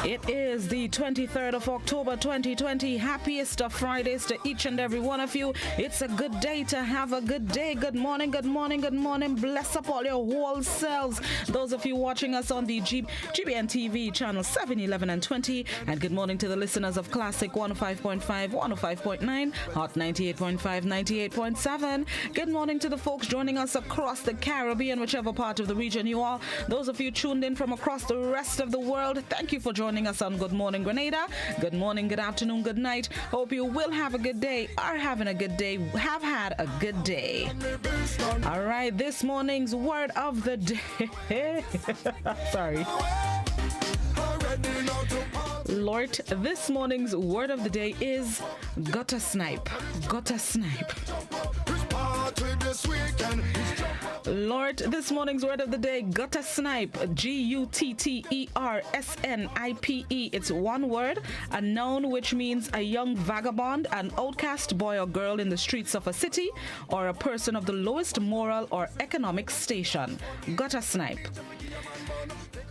It is the 23rd of October 2020. Happiest of Fridays to each and every one of you. It's a good day to have a good day. Good morning, good morning, good morning. Bless up all your whole selves. Those of you watching us on the GBN TV channel 7, 11, and 20. And good morning to the listeners of Classic 105.5, 105.9, Hot 98.5, 98.7. Good morning to the folks joining us across the Caribbean, whichever part of the region you are. Those of you tuned in from across the rest of the world, thank you for joining us on Good Morning Grenada. Good morning, good afternoon, good night. Hope you will have a good day, are having a good day, have had a good day. All right, this morning's word of the day. Sorry. Lord, this morning's word of the day is gutter snipe. Gutter snipe. Lord, this morning's word of the day, gutter snipe, Guttersnipe. It's one word, a noun which means a young vagabond, an outcast boy or girl in the streets of a city, or a person of the lowest moral or economic station. Gutter snipe.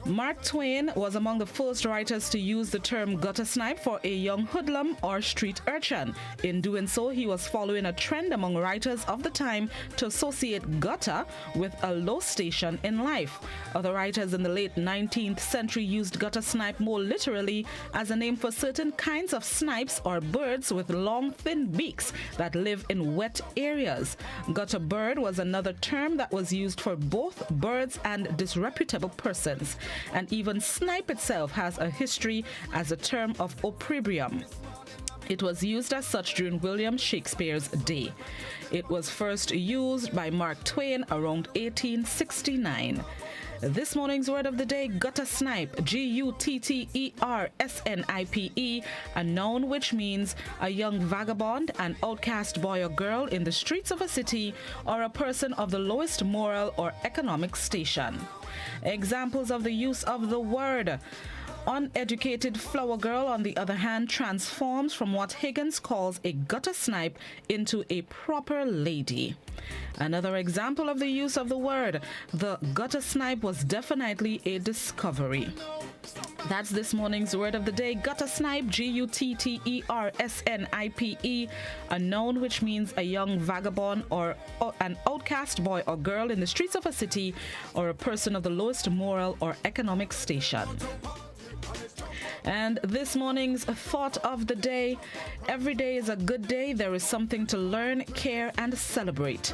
Mark Twain was among the first writers to use the term gutter snipe for a young hoodlum or street urchin. In doing so, he was following a trend among writers of the time to associate gutter with a low station in life. Other writers in the late 19th century used gutter snipe more literally as a name for certain kinds of snipes or birds with long, thin beaks that live in wet areas. Gutter bird was another term that was used for both birds and disreputable persons. And even snipe itself has a history as a term of opprobrium. It was used as such during William Shakespeare's day. It was first used by Mark Twain around 1869. This morning's word of the day, gutter snipe, Guttersnipe, a noun which means a young vagabond, an outcast boy or girl in the streets of a city, or a person of the lowest moral or economic station. Examples of the use of the word. Uneducated flower girl, on the other hand, transforms from what Higgins calls a gutter snipe into a proper lady. Another example of the use of the word. The gutter snipe was definitely a discovery. That's this morning's word of the day, gutter snipe, Guttersnipe, a noun which means a young vagabond or an outcast boy or girl in the streets of a city, or a person of the lowest moral or economic station. And this morning's thought of the day, every day is a good day. There is something to learn, care, and celebrate.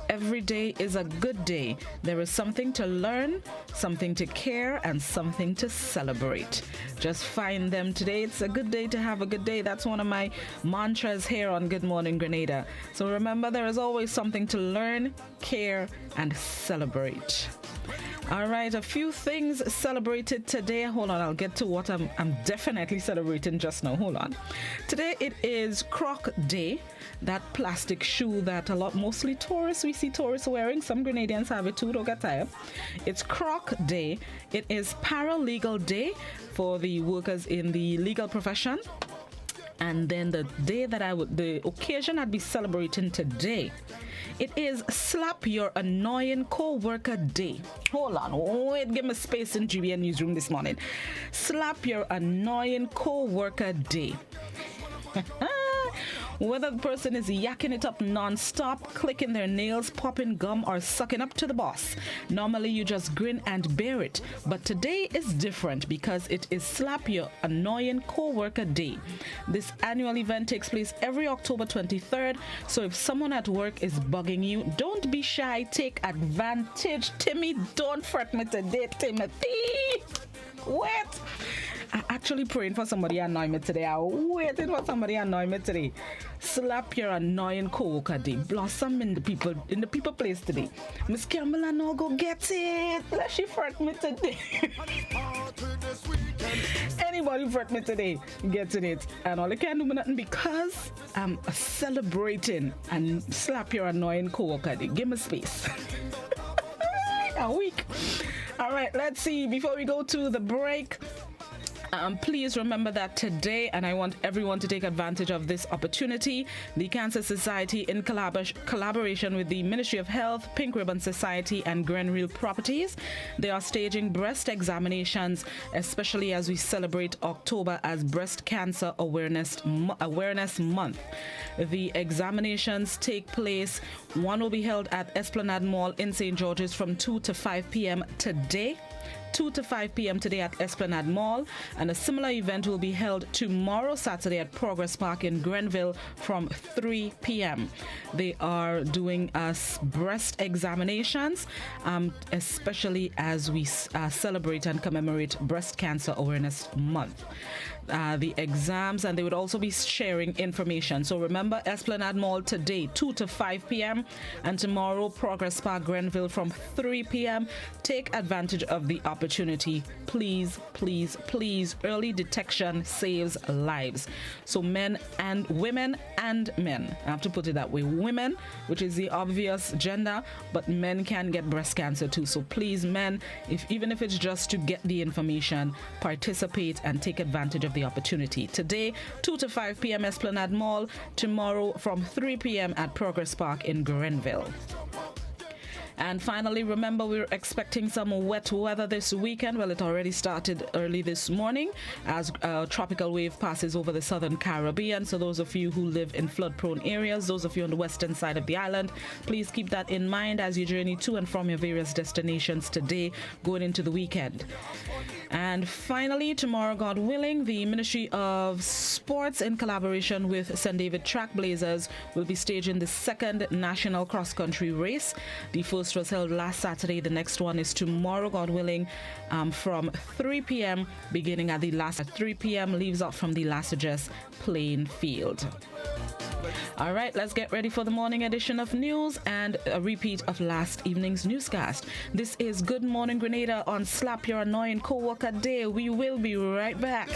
Every day is a good day. There is something to learn, something to care, and something to celebrate. Just find them today. It's a good day to have a good day. That's one of my mantras here on Good Morning Grenada. So remember, there is always something to learn, care, and celebrate. All right, a few things celebrated today. Hold on, I'll get to what I'm definitely celebrating just now. Hold on. Today it is Croc Day, that plastic shoe that mostly tourists, we see tourists wearing. Some Grenadians have it too, don't get tired. It's Croc Day. It is Paralegal Day for the workers in the legal profession. And then the occasion I'd be celebrating today, it is Slap Your Annoying Co-worker Day. Hold on, wait, give me space in GBN Newsroom this morning. Slap Your Annoying Co-worker Day. Whether the person is yakking it up non-stop, clicking their nails, popping gum, or sucking up to the boss, normally you just grin and bear it. But today is different because it is Slap Your Annoying Co-worker Day. This annual event takes place every October 23rd, so if someone at work is bugging you, don't be shy, take advantage. Timmy, don't fret me today, Timothy. Wait. I'm actually praying for somebody to annoy me today. I'm waiting for somebody to annoy me today. Slap Your Annoying Co-worker Day. Blossom in the people place today. Miss Campbell, no go get it. Let she fret me today. Anybody fret me today, getting it. And all I can do nothing because I'm celebrating and Slap Your Annoying Co-worker Day. Give me space. A week. All right, let's see. Before we go to the break, Please remember that today, and I want everyone to take advantage of this opportunity, the Cancer Society, in collaboration with the Ministry of Health, Pink Ribbon Society, and Grenville Properties, they are staging breast examinations, especially as we celebrate October as Breast Cancer Awareness Month. The examinations take place. One will be held at Esplanade Mall in St. George's from 2 to 5 p.m. today. 2 to 5 p.m. today at Esplanade Mall, and a similar event will be held tomorrow, Saturday, at Progress Park in Grenville from 3 p.m. They are doing breast examinations, especially as we celebrate and commemorate Breast Cancer Awareness Month. The exams, and they would also be sharing information. So remember, Esplanade Mall today, 2 to 5 p.m., and tomorrow, Progress Park, Grenville from 3 p.m. Take advantage of the opportunity. Please, please, please. Early detection saves lives. So men and women and men. I have to put it that way. Women, which is the obvious gender, but men can get breast cancer too. So please, men, even if it's just to get the information, participate and take advantage of the opportunity. Today, 2 to 5 p.m. Esplanade Mall. Tomorrow from 3 p.m. at Progress Park in Grenville. And finally, remember, we're expecting some wet weather this weekend. Well, it already started early this morning as a tropical wave passes over the southern Caribbean. So those of you who live in flood-prone areas, those of you on the western side of the island, please keep that in mind as you journey to and from your various destinations today, going into the weekend. And finally, tomorrow, God willing, the Ministry of Sports, in collaboration with St. David Trackblazers, will be staging the second national cross-country race. The first was held last Saturday. The next one is tomorrow, God willing, from 3 p.m., beginning at 3 p.m., leaves out from the Lasages playing field. All right, let's get ready for the morning edition of news and a repeat of last evening's newscast. This is Good Morning Grenada on Slap Your Annoying Coworker Day. We will be right back.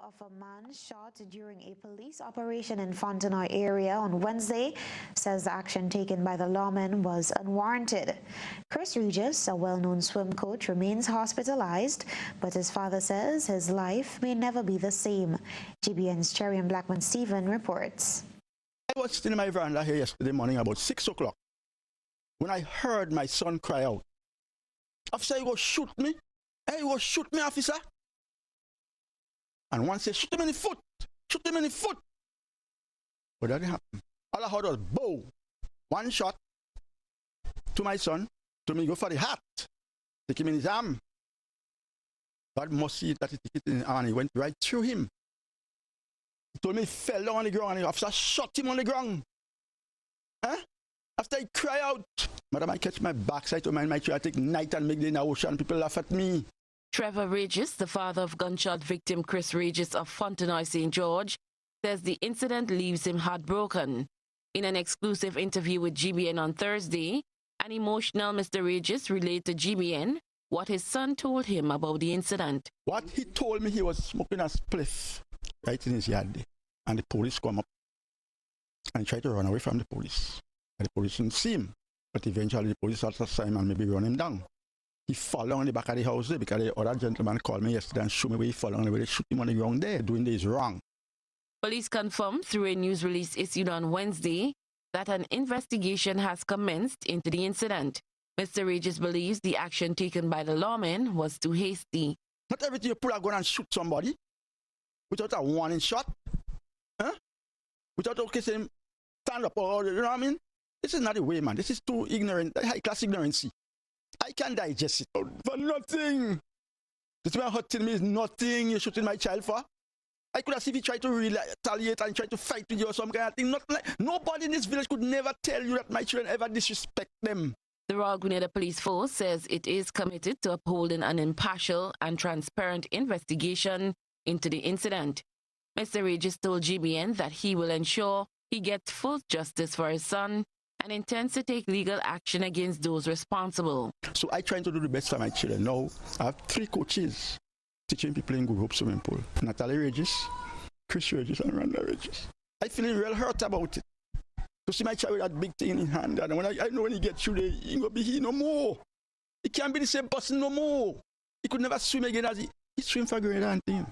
Of a man shot during a police operation in Fontenoy area on Wednesday says the action taken by the lawman was unwarranted. Chris Regis, a well-known swim coach, remains hospitalized, but his father says his life may never be the same. GBN's Cherry and Blackman Stephen reports. I was sitting in my veranda here yesterday morning about 6 o'clock when I heard my son cry out, "Officer, you go shoot me? Hey, you go shoot me, officer?" And one said, "Shoot him in the foot! Shoot him in the foot!" But that didn't happen. All I heard was, bow. One shot to my son, to me, go for the hat. Take him in his arm. God must see that he took it in his arm, and he went right through him. He told me he fell down on the ground, and the officer shot him on the ground. Huh? After he cried out, "Madam, I catch my backside to my tree, I take night and make day in the ocean, people laugh at me." Trevor Regis, the father of gunshot victim Chris Regis of Fontenoy, St. George, says the incident leaves him heartbroken. In an exclusive interview with GBN on Thursday, an emotional Mr. Regis relayed to GBN what his son told him about the incident. What he told me, he was smoking a spliff right in his yard, and the police come up and tried to run away from the police. And the police didn't see him, but eventually the police also saw him and maybe run him down. He fell down in the back of the house there because the other gentleman called me yesterday and showed me where he fell down, where they shoot him on the ground there. Doing this wrong. Police confirmed through a news release issued on Wednesday that an investigation has commenced into the incident. Mr. Regis believes the action taken by the lawman was too hasty. Not everything you pull a gun and shoot somebody without a warning shot. Huh? Without saying, stand up, or you know what I mean? This is not the way, man. This is too ignorant, high-class ignorancy. I can digest it for nothing. This man hurting me is nothing you're shooting my child for. I could have seen if he tried to retaliate and try to fight with you or some kind of thing. Nobody in this village could never tell you that my children ever disrespect them. The Royal Grenada Police Force says it is committed to upholding an impartial and transparent investigation into the incident. Mr. Regis told GBN that he will ensure he gets full justice for his son and intends to take legal action against those responsible. So I try to do the best for my children. Now, I have 3 coaches teaching people in group swimming pool. Natalie Regis, Chris Regis, and Randa Regis. I feel real hurt about it. To see my child with that big thing in his hand, and when I know when he gets through there, he ain't gonna be here no more. He can't be the same person no more. He could never swim again as he swim for Grenada and team.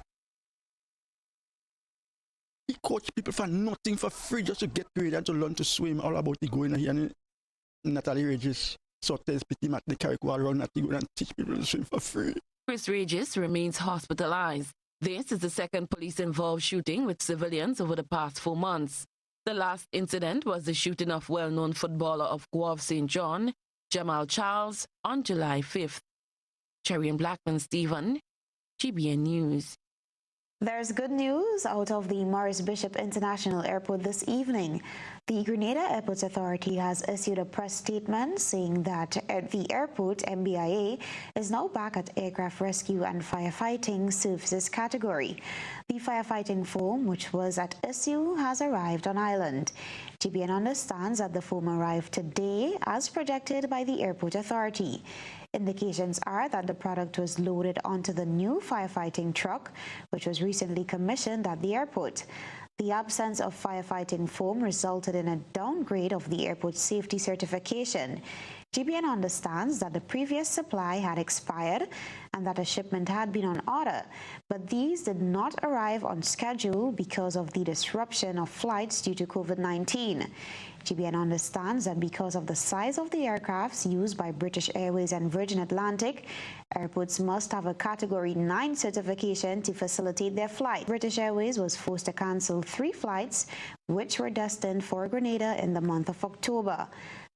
He coach people for nothing, for free, just to get Grenada and to learn to swim. All about he going here and Natalie Regis, Sotes, Petit Mat, the Carrick around that he go and teach people to swim for free. Chris Regis remains hospitalized. This is the second police-involved shooting with civilians over the past 4 months. The last incident was the shooting of well-known footballer of Guelph St. John, Jamal Charles, on July 5th. Cherry and Blackman Stephen, GBN News. There's good news out of the Morris Bishop International Airport this evening. The Grenada Airport Authority has issued a press statement saying that the airport, MBIA, is now back at aircraft rescue and firefighting services category. The firefighting foam, which was at issue, has arrived on island. GBN understands that the foam arrived today as projected by the Airport Authority. Indications are that the product was loaded onto the new firefighting truck, which was recently commissioned at the airport. The absence of firefighting foam resulted in a downgrade of the airport's safety certification. GBN understands that the previous supply had expired and that a shipment had been on order, but these did not arrive on schedule because of the disruption of flights due to COVID-19. GBN understands that because of the size of the aircrafts used by British Airways and Virgin Atlantic, airports must have a Category 9 certification to facilitate their flight. British Airways was forced to cancel 3 flights, which were destined for Grenada in the month of October.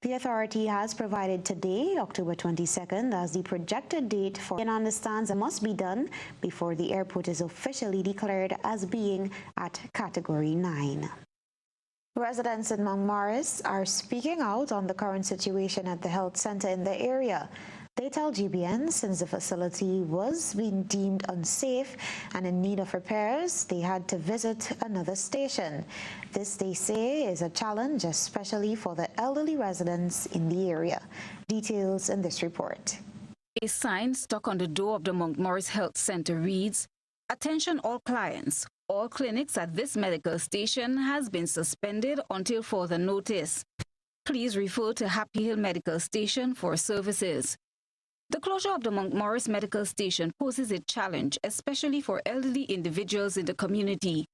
The authority has provided today, October 22nd, as the projected date for and understands it must be done before the airport is officially declared as being at Category 9. Residents in Mount Morris are speaking out on the current situation at the health center in the area. They tell GBN since the facility was being deemed unsafe and in need of repairs, they had to visit another station. This, they say, is a challenge, especially for the elderly residents in the area. Details in this report. A sign stuck on the door of the Mount Morris Health Center reads, "Attention all clients. All clinics at this medical station has been suspended until further notice. Please refer to Happy Hill Medical Station for services." The closure of the Mount Morris Medical Station poses a challenge, especially for elderly individuals in the community.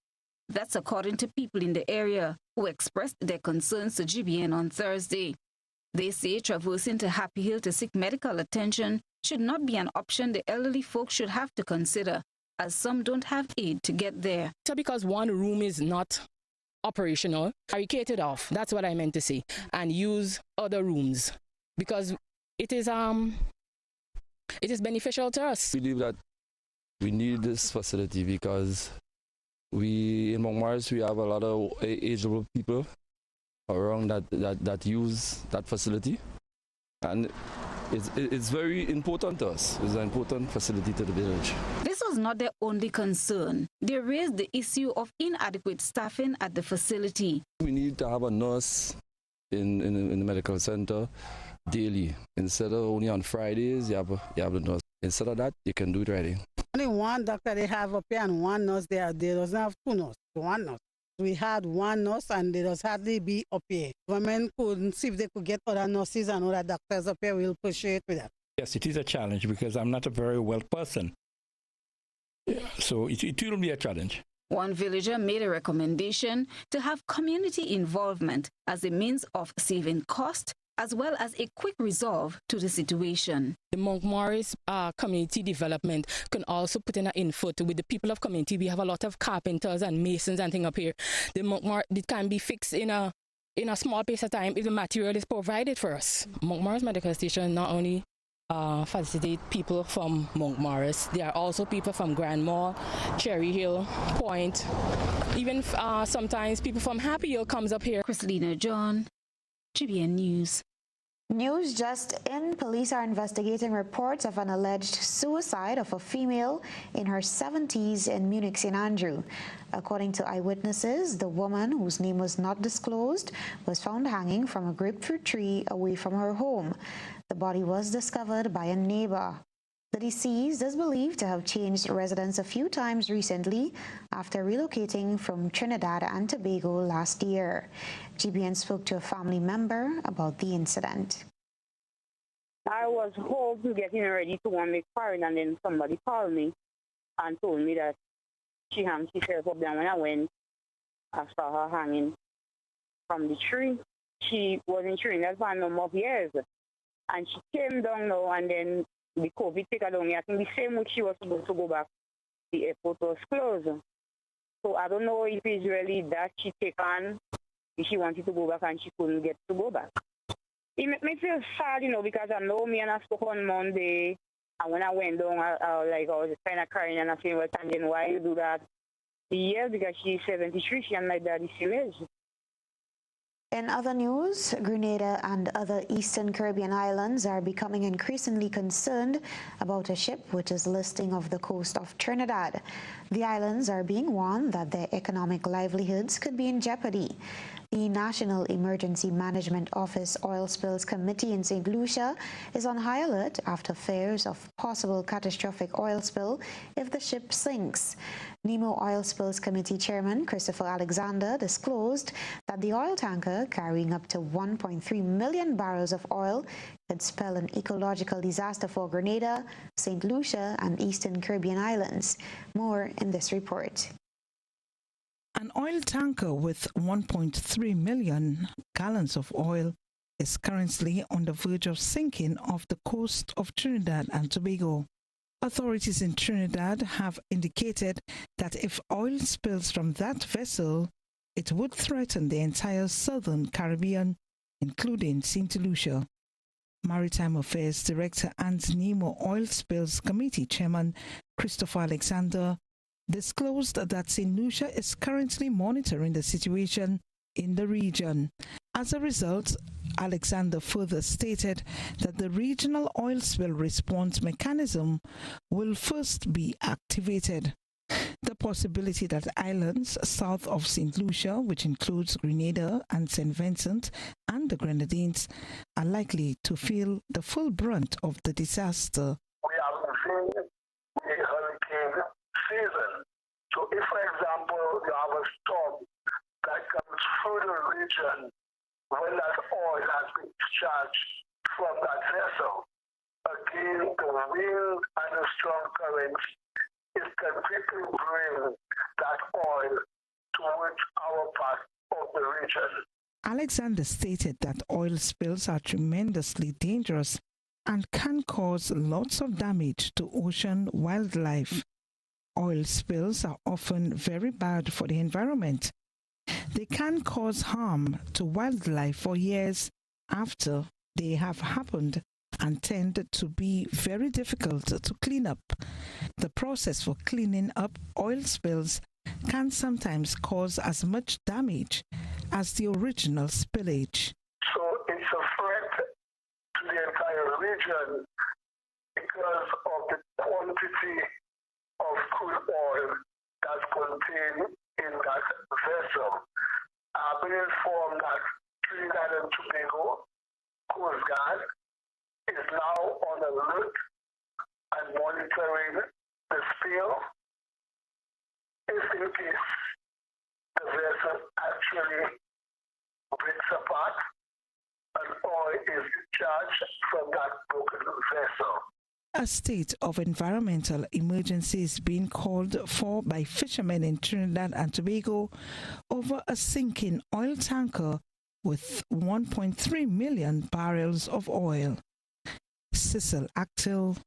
That's according to people in the area who expressed their concerns to GBN on Thursday. They say traversing to Happy Hill to seek medical attention should not be an option the elderly folks should have to consider, as some don't have aid to get there. So because one room is not operational, barricade it off, that's what I meant to say, and use other rooms because it is beneficial to us. We believe that we need this facility because in Mount Morris we have a lot of aged people around that use that facility, and it's very important to us. It's an important facility to the village. This was not their only concern. They raised the issue of inadequate staffing at the facility. We need to have a nurse in the medical center daily. Instead of only on Fridays, you have the nurse. Instead of that, you can do it right. Only one doctor they have up here and one nurse there. They doesn't have 2 nurses, 1 nurse. We had 1 nurse and they does hardly be up here. Government couldn't see if they could get other nurses and other doctors up here. We'll push it with that. Yes, it is a challenge because I'm not a very well person. Yeah, so it will be a challenge. One villager made a recommendation to have community involvement as a means of saving cost as well as a quick resolve to the situation. The Mount Morris community development can also put in an input with the people of community. We have a lot of carpenters and masons and things up here. The Mount Morris, it can be fixed in a small space of time if the material is provided for us. Mount Morris Medical Station not only facilitate people from Mount Morris, there are also people from Grand Mall, Cherry Hill, Point, even sometimes people from Happy Hill comes up here. Chrislina John, GBN News. News just in, police are investigating reports of an alleged suicide of a female in her 70s in Munich, St. Andrew. According to eyewitnesses, the woman, whose name was not disclosed, was found hanging from a grapefruit tree away from her home. The body was discovered by a neighbor. The deceased is believed to have changed residence a few times recently after relocating from Trinidad and Tobago last year. GBN spoke to a family member about the incident. I was home to getting ready to want to make parent, and then somebody called me and told me that she hung herself up there. When I went, I saw her hanging from the tree. She was in Trinidad for a number of years, and she came down now, and then the COVID took her down here. I think the same week she was supposed to go back, the airport was closed. So I don't know if it's really that she take on, if she wanted to go back and she couldn't get to go back. It made me feel sad, because I know me and I spoke on Monday, and when I went down, I was just kind of crying, and I said, well, Tangent, why you do that? Yeah, because she's 73, she and my daddy still is. In other news, Grenada and other Eastern Caribbean islands are becoming increasingly concerned about a ship which is listing off the coast of Trinidad. The islands are being warned that their economic livelihoods could be in jeopardy. The National Emergency Management Office Oil Spills Committee in St. Lucia is on high alert after fears of possible catastrophic oil spill if the ship sinks. NEMO Oil Spills Committee Chairman Christopher Alexander disclosed that the oil tanker carrying up to 1.3 million barrels of oil could spell an ecological disaster for Grenada, St. Lucia, and Eastern Caribbean islands. More in this report. An oil tanker with 1.3 million gallons of oil is currently on the verge of sinking off the coast of Trinidad and Tobago. Authorities in Trinidad have indicated that if oil spills from that vessel, it would threaten the entire southern Caribbean, including St. Lucia. Maritime Affairs Director and NEMO Oil Spills Committee Chairman Christopher Alexander disclosed that St. Lucia is currently monitoring the situation in the region. As a result, Alexander further stated that the regional oil spill response mechanism will first be activated. The possibility that islands south of St. Lucia, which includes Grenada and St. Vincent and the Grenadines, are likely to feel the full brunt of the disaster. We have seen the hurricane season. So if, for example, you have a storm that comes through the region when that oil has been discharged from that vessel, again, the wind and the strong currents, it can quickly bring that oil towards our part of the region. Alexander stated that oil spills are tremendously dangerous and can cause lots of damage to ocean wildlife. Oil spills are often very bad for the environment. They can cause harm to wildlife for years after they have happened and tend to be very difficult to clean up. The process for cleaning up oil spills can sometimes cause as much damage as the original spillage. So it's a threat to the entire region because of the quantity of crude oil that's contained in that vessel. I've been informed that Trinidad and Tobago Coast Guard is now on alert and monitoring the spill. If in case the vessel actually breaks apart and oil is discharged from that broken vessel. A state of environmental emergency is being called for by fishermen in Trinidad and Tobago over a sinking oil tanker with 1.3 million barrels of oil. Cecil Actil,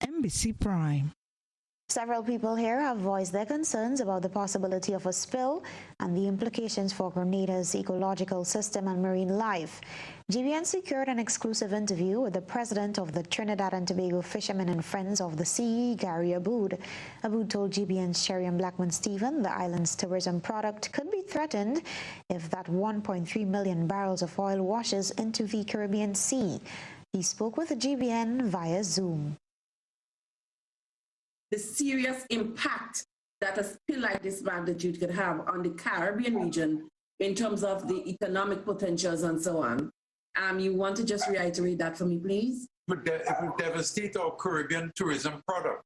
NBC Prime. Several people here have voiced their concerns about the possibility of a spill and the implications for Grenada's ecological system and marine life. GBN secured an exclusive interview with the president of the Trinidad and Tobago Fishermen and Friends of the Sea, Gary Aboud. Aboud told GBN's Sherian Blackman-Stephen the island's tourism product could be threatened if that 1.3 million barrels of oil washes into the Caribbean Sea. He spoke with the GBN via Zoom. The serious impact that a spill like this magnitude could have on the Caribbean region in terms of the economic potentials and so on. You want to just reiterate that for me, please? It would devastate our Caribbean tourism product.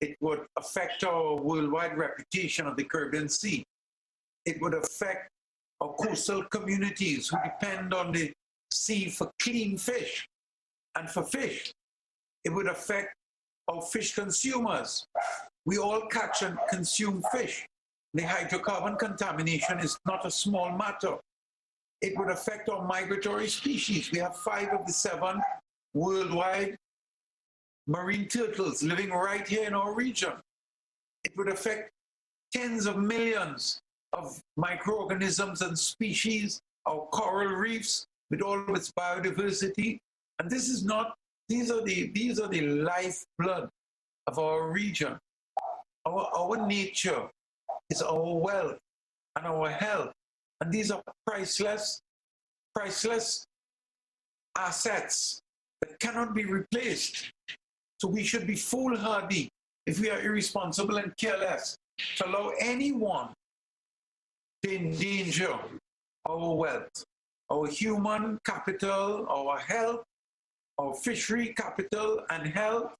It would affect our worldwide reputation of the Caribbean Sea. It would affect our coastal communities who depend on the sea for clean fish and for fish. It would affect our fish consumers. We all catch and consume fish. The hydrocarbon contamination is not a small matter. It would affect our migratory species. We have 5 of the 7 worldwide marine turtles living right here in our region. It would affect tens of millions of microorganisms and species, our coral reefs with all of its biodiversity. And this is not, these are the lifeblood of our region. Our nature is our wealth and our health. And these are priceless assets that cannot be replaced. So we should be foolhardy if we are irresponsible and careless to allow anyone to endanger our wealth, our human capital, our health, our fishery capital and health,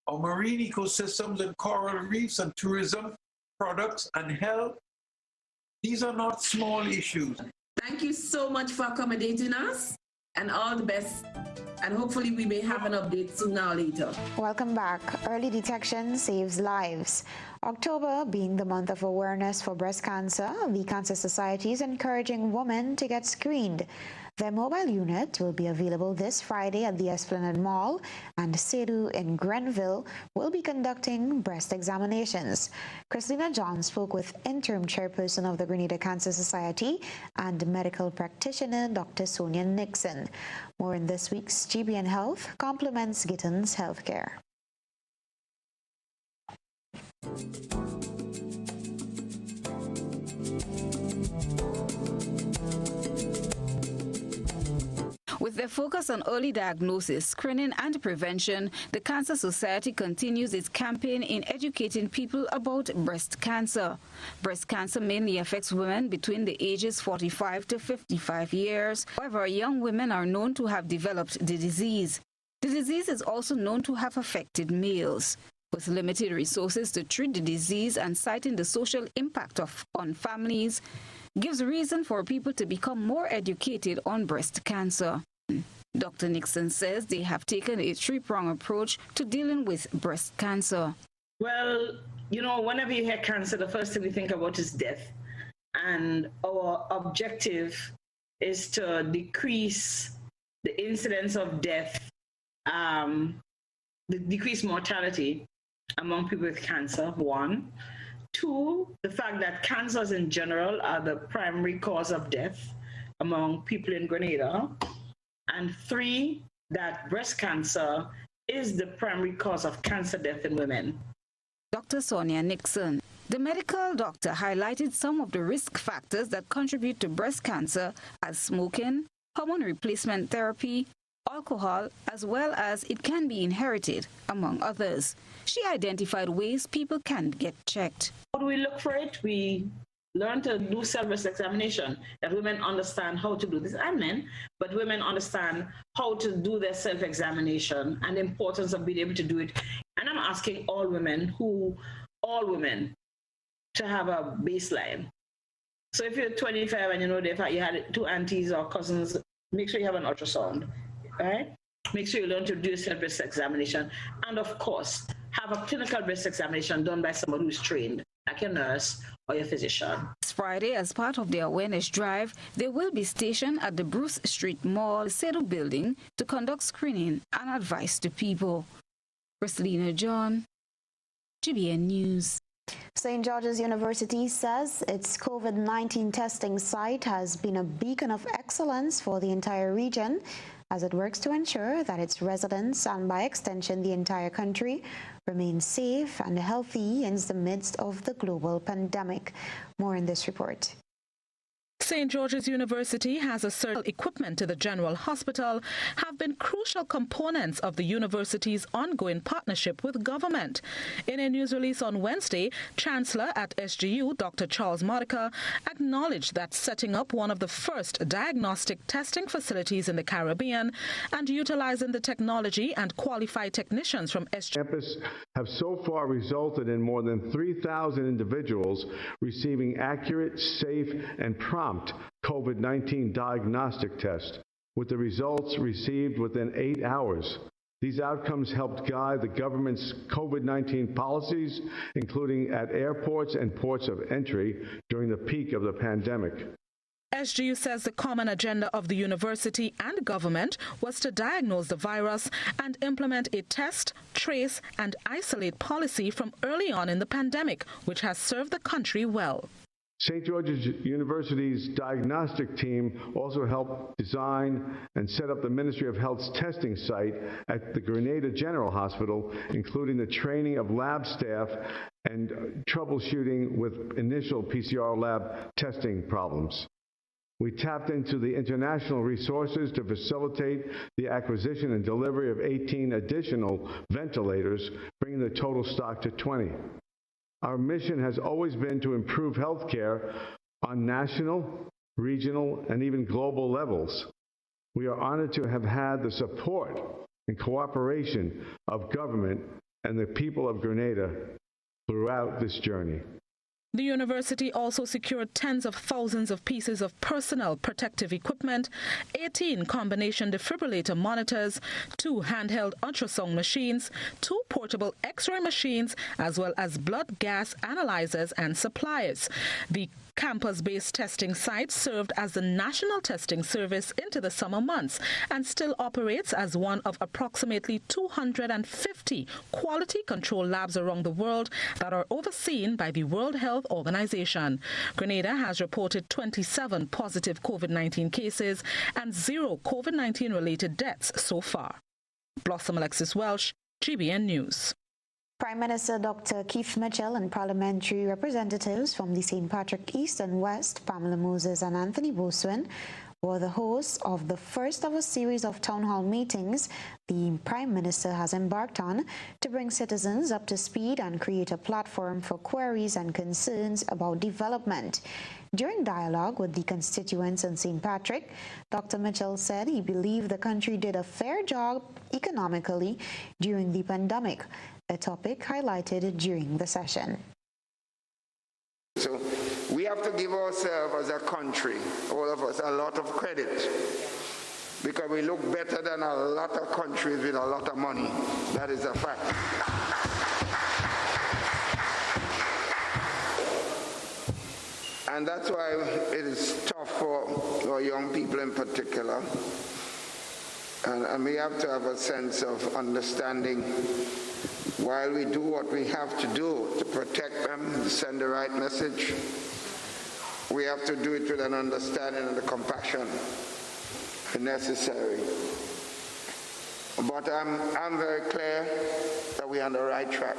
our marine ecosystems and coral reefs and tourism products and health. These are not small issues. Thank you so much for accommodating us, and all the best. And hopefully we may have an update sooner or later. Welcome back. Early detection saves lives. October being the month of awareness for breast cancer, the Cancer Society is encouraging women to get screened. Their mobile unit will be available this Friday at the Esplanade Mall, and Sedu in Grenville will be conducting breast examinations. Christina John spoke with interim chairperson of the Grenada Cancer Society and medical practitioner Dr. Sonia Nixon. More in this week's GBN Health complements Gittins Healthcare. With their focus on early diagnosis, screening and prevention, the Cancer Society continues its campaign in educating people about breast cancer. Breast cancer mainly affects women between the ages 45 to 55 years. However, young women are known to have developed the disease. The disease is also known to have affected males. With limited resources to treat the disease and citing the social impact on families, gives reason for people to become more educated on breast cancer. Dr. Nixon says they have taken a 3-pronged approach to dealing with breast cancer. Well, you know, whenever you hear cancer, the first thing we think about is death. And our objective is to decrease the incidence of death, decrease mortality among people with cancer, 1. 2, the fact that cancers in general are the primary cause of death among people in Grenada. And 3, that breast cancer is the primary cause of cancer death in women. Dr. Sonia Nixon. The medical doctor highlighted some of the risk factors that contribute to breast cancer as smoking, hormone replacement therapy, alcohol, as well as it can be inherited, among others. She identified ways people can get checked. How do we look for it? We learn to do self-breast examination, that women understand how to do this, and men, but women understand how to do their self-examination and the importance of being able to do it. And I'm asking all women to have a baseline. So if you're 25 and you know that you had 2 aunties or cousins, make sure you have an ultrasound, right? Make sure you learn to do a self-breast examination. And of course, have a clinical breast examination done by someone who's trained, like your nurse or your physician. This Friday, as part of the awareness drive, they will be stationed at the Bruce Street Mall Sedu building to conduct screening and advice to people. Christina John, GBN News. St. George's University says its COVID-19 testing site has been a beacon of excellence for the entire region as it works to ensure that its residents, and by extension the entire country, remain safe and healthy in the midst of the global pandemic. More in this report. St. George's University has asserted equipment to the General Hospital have been crucial components of the university's ongoing partnership with government. In a news release on Wednesday, Chancellor at SGU, Dr. Charles Modica, acknowledged that setting up one of the first diagnostic testing facilities in the Caribbean and utilizing the technology and qualified technicians from SGU campus have so far resulted in more than 3,000 individuals receiving accurate, safe, and prompt COVID-19 diagnostic test, with the results received within 8 hours. These outcomes helped guide the government's COVID-19 policies, including at airports and ports of entry during the peak of the pandemic. SGU says the common agenda of the university and government was to diagnose the virus and implement a test, trace, and isolate policy from early on in the pandemic, which has served the country well. St. George's University's diagnostic team also helped design and set up the Ministry of Health's testing site at the Grenada General Hospital, including the training of lab staff and troubleshooting with initial PCR lab testing problems. We tapped into the international resources to facilitate the acquisition and delivery of 18 additional ventilators, bringing the total stock to 20. Our mission has always been to improve health care on national, regional, and even global levels. We are honored to have had the support and cooperation of government and the people of Grenada throughout this journey. The university also secured tens of thousands of pieces of personal protective equipment, 18 combination defibrillator monitors, 2 handheld ultrasound machines, 2 portable X-ray machines, as well as blood gas analyzers and supplies. The campus-based testing site served as the national testing service into the summer months and still operates as one of approximately 250 quality control labs around the world that are overseen by the World Health Organization. Grenada has reported 27 positive COVID-19 cases and 0 COVID-19 related deaths so far. Blossom Alexis-Welsh, GBN News. Prime Minister Dr. Keith Mitchell and parliamentary representatives from the St. Patrick East and West, Pamela Moses and Anthony Boswin, were the hosts of the first of a series of town hall meetings the Prime Minister has embarked on to bring citizens up to speed and create a platform for queries and concerns about development. During dialogue with the constituents in St. Patrick, Dr. Mitchell said he believed the country did a fair job economically during the pandemic, a topic highlighted during the session. So we have to give ourselves as a country, all of us, a lot of credit, because we look better than a lot of countries with a lot of money. That is a fact. And that's why it is tough for our young people in particular. And we have to have a sense of understanding while we do what we have to do to protect them, to send the right message. We have to do it with an understanding and the compassion necessary. But I'm very clear that we're on the right track.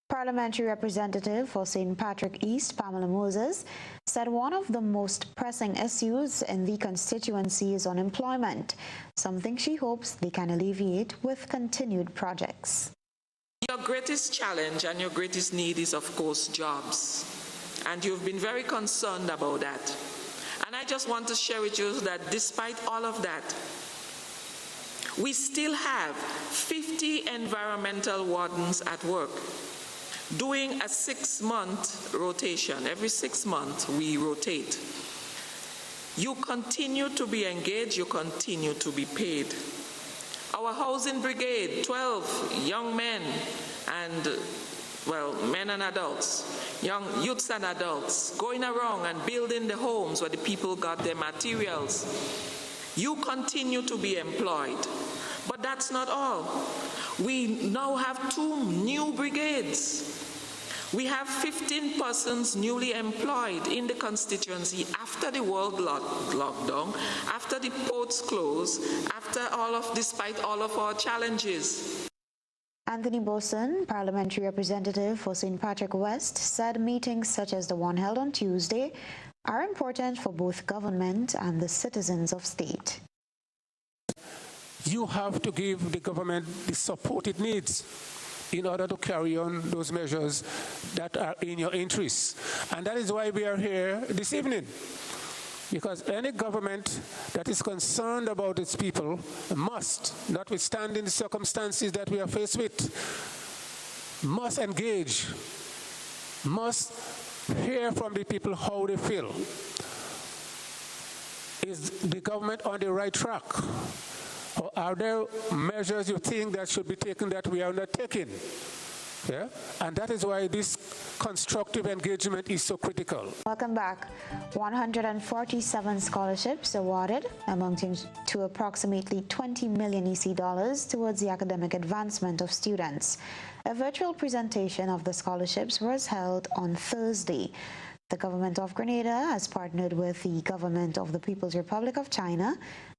Parliamentary representative for St. Patrick East, Pamela Moses, said one of the most pressing issues in the constituency is unemployment, something she hopes they can alleviate with continued projects. Your greatest challenge and your greatest need is, of course, jobs. And you've been very concerned about that. And I just want to share with you that despite all of that, we still have 50 environmental wardens at work doing a 6-month rotation. Every 6 months we rotate. You continue to be engaged, you continue to be paid. Our housing brigade, 12 young men and, well, men and adults, young youths and adults, going around and building the homes where the people got their materials. You continue to be employed. But that's not all. We now have 2 new brigades. We have 15 persons newly employed in the constituency after the world lockdown, after the ports closed, despite all of our challenges. Anthony Boson, parliamentary representative for St. Patrick West, said meetings such as the one held on Tuesday are important for both government and the citizens of state. You have to give the government the support it needs in order to carry on those measures that are in your interests. And that is why we are here this evening. Because any government that is concerned about its people must, notwithstanding the circumstances that we are faced with, must engage, must hear from the people how they feel. Is the government on the right track? Or are there measures you think that should be taken that we are not taking? Yeah? And that is why this constructive engagement is so critical. Welcome back. 147 scholarships awarded, amounting to approximately 20 million EC dollars towards the academic advancement of students. A virtual presentation of the scholarships was held on Thursday. The government of Grenada has partnered with the government of the People's Republic of China,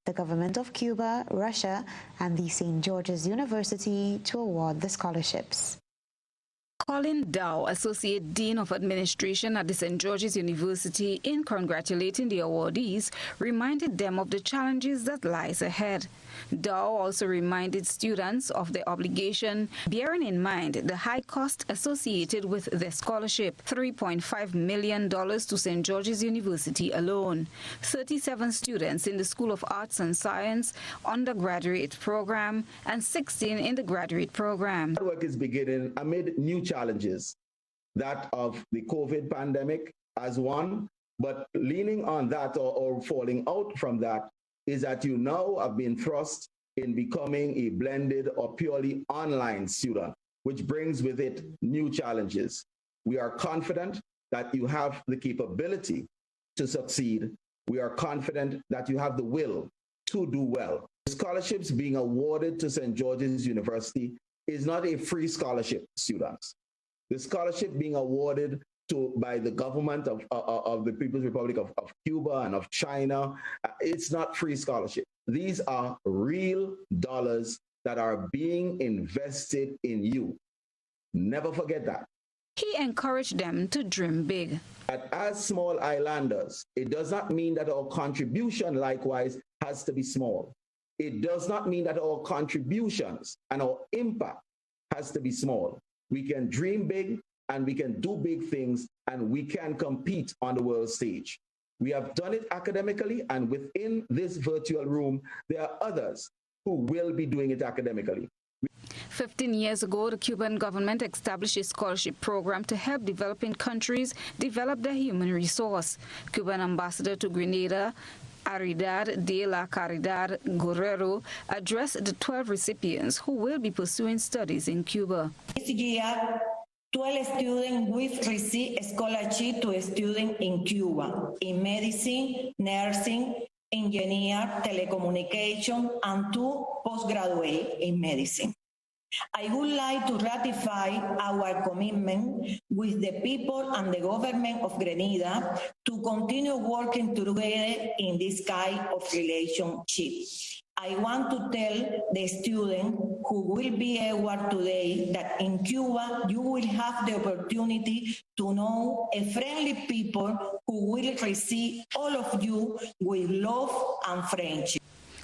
the government of Cuba, Russia, and the St. George's University to award the scholarships. Colin Dow, Associate Dean of Administration at the St. George's University, in congratulating the awardees, reminded them of the challenges that lies ahead. Dow also reminded students of their obligation, bearing in mind the high cost associated with the scholarship, $3.5 million to St. George's University alone. 37 students in the School of Arts and Science undergraduate program and 16 in the graduate program. Work is beginning amid new challenges, that of the COVID pandemic as one, but leaning on that or falling out from that is that you now have been thrust in becoming a blended or purely online student, which brings with it new challenges. We are confident that you have the capability to succeed. We are confident that you have the will to do well. Scholarships being awarded to St. George's University is not a free scholarship, students. The scholarship being awarded by the government of the People's Republic of Cuba and of China, it's not free scholarship. These are real dollars that are being invested in you. Never forget that. He encouraged them to dream big. As small islanders, it does not mean that our contribution likewise has to be small. It does not mean that our contributions and our impact has to be small. We can dream big and we can do big things and we can compete on the world stage. We have done it academically, and within this virtual room, there are others who will be doing it academically. 15 years ago, the Cuban government established a scholarship program to help developing countries develop their human resource. Cuban ambassador to Grenada, Aridad de la Caridad Guerrero, addressed the 12 recipients who will be pursuing studies in Cuba. This year, 12 students will receive a scholarship to student in Cuba in medicine, nursing, engineer, telecommunication, and 2 postgraduate in medicine. I would like to ratify our commitment with the people and the government of Grenada to continue working together in this kind of relationship. I want to tell the students who will be awarded today that in Cuba you will have the opportunity to know a friendly people who will receive all of you with love and friendship.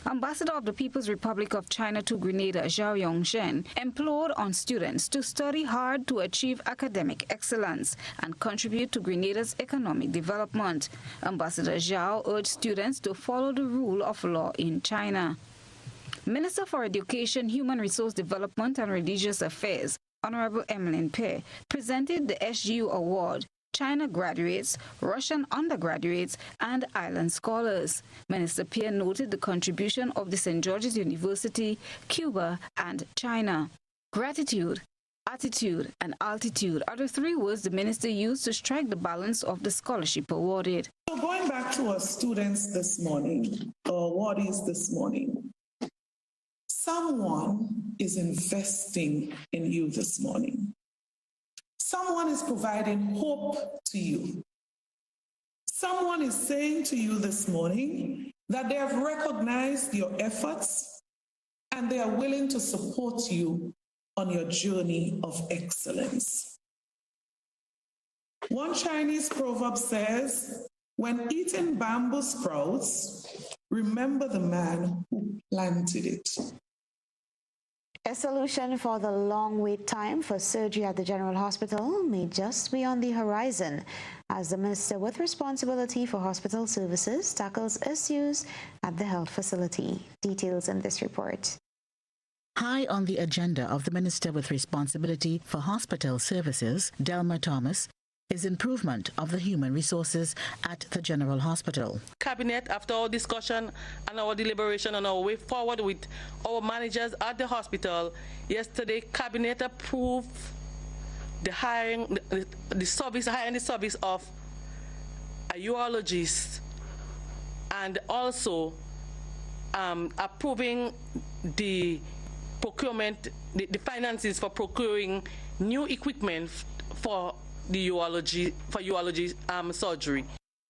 Ambassador of the People's Republic of China to Grenada, Zhao Yongshen, implored on students to study hard to achieve academic excellence and contribute to Grenada's economic development. Ambassador Zhao urged students to follow the rule of law in China. Minister for Education, Human Resource Development and Religious Affairs, Honorable Emmeline Pe, presented the SGU Award, China graduates, Russian undergraduates, and island scholars. Minister Pierre noted the contribution of the St. George's University, Cuba, and China. Gratitude, attitude, and altitude are the 3 words the minister used to strike the balance of the scholarship awarded. So going back to our students this morning, our awardees this morning, Someone is investing in you this morning. Someone is providing hope to you. Someone is saying to you this morning that they have recognized your efforts and they are willing to support you on your journey of excellence. One Chinese proverb says, when eating bamboo sprouts, remember the man who planted it. A solution for the long wait time for surgery at the General Hospital may just be on the horizon as the minister with responsibility for hospital services tackles issues at the health facility. Details in this report. High on the agenda of the minister with responsibility for hospital services, Delmer Thomas, is improvement of the human resources at the General Hospital. Cabinet, after our discussion and our deliberation on our way forward with our managers at the hospital, yesterday Cabinet approved the hiring the service of a urologist and also approving the procurement, the finances for procuring new equipment for the urology surgery.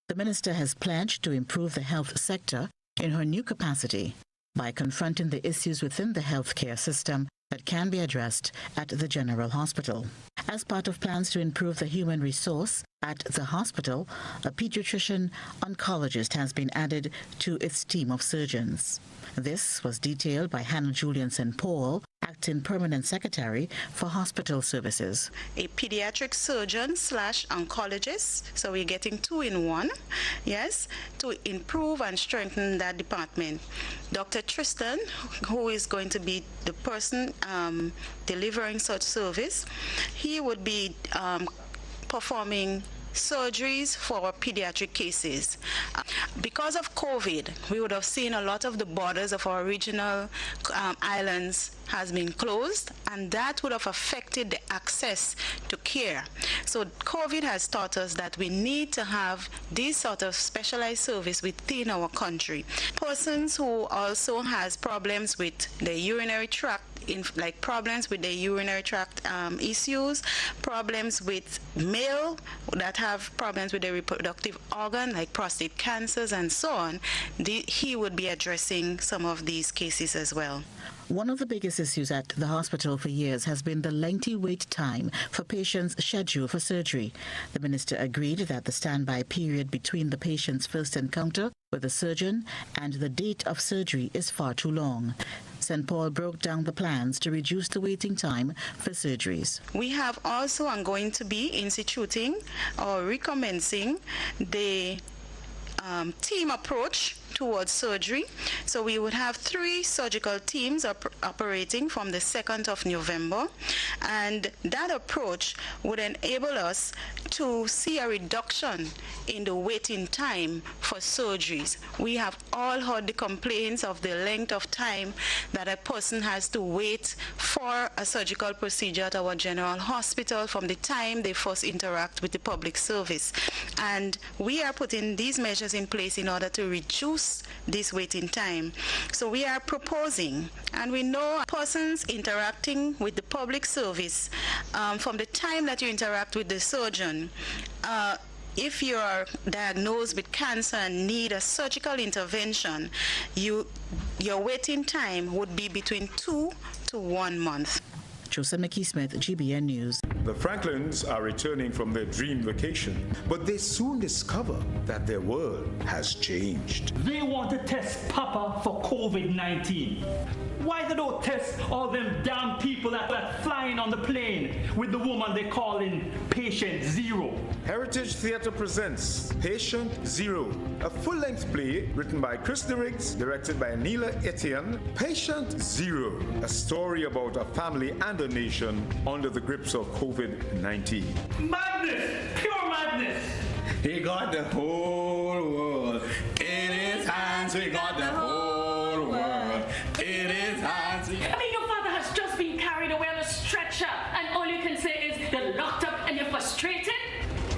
The minister has pledged to improve the health sector in her new capacity by confronting the issues within the healthcare system that can be addressed at the General Hospital. As part of plans to improve the human resource at the hospital, a pediatrician oncologist has been added to its team of surgeons. This was detailed by Hannah Julian St. Paul, Acting Permanent Secretary for Hospital Services. A pediatric surgeon / oncologist, so we're getting 2 in 1, yes, to improve and strengthen that department. Dr. Tristan, who is going to be the person delivering such service, he would be performing surgeries for pediatric cases. Because of COVID, we would have seen a lot of the borders of our regional islands has been closed, and that would have affected the access to care. So COVID has taught us that we need to have this sort of specialized service within our country. Persons who also has problems with the urinary tract, like problems with the urinary tract issues, problems with male that have problems with the reproductive organ, like prostate cancers and so on, he would be addressing some of these cases as well. One of the biggest issues at the hospital for years has been the lengthy wait time for patients scheduled for surgery. The minister agreed that the standby period between the patient's first encounter with the surgeon and the date of surgery is far too long. St. Paul broke down the plans to reduce the waiting time for surgeries. We have also going to be instituting or recommencing the team approach towards surgery. So we would have 3 surgical teams operating from the 2nd of November, and that approach would enable us to see a reduction in the waiting time for surgeries. We have all heard the complaints of the length of time that a person has to wait for a surgical procedure at our General Hospital from the time they first interact with the public service. And we are putting these measures in place in order to reduce this waiting time. So we are proposing, and we know persons interacting with the public service, from the time that you interact with the surgeon, if you are diagnosed with cancer and need a surgical intervention, your waiting time would be between 2 to 1 month. Joseph McKee-Smith, GBN News. The Franklins are returning from their dream vacation, but they soon discover that their world has changed. They want to test Papa for COVID-19. Why they don't test all them damn people that are flying on the plane with the woman they call in Patient Zero? Heritage Theatre presents Patient Zero, a full-length play written by Chris DeRiggs, directed by Neela Etienne. Patient Zero, a story about a family and a nation under the grips of COVID-19. Madness! Pure madness! He got the whole world in his hands. We got the whole world in his hands. I mean, your father has just been carried away on a stretcher, and all you can say is you're locked up and you're frustrated?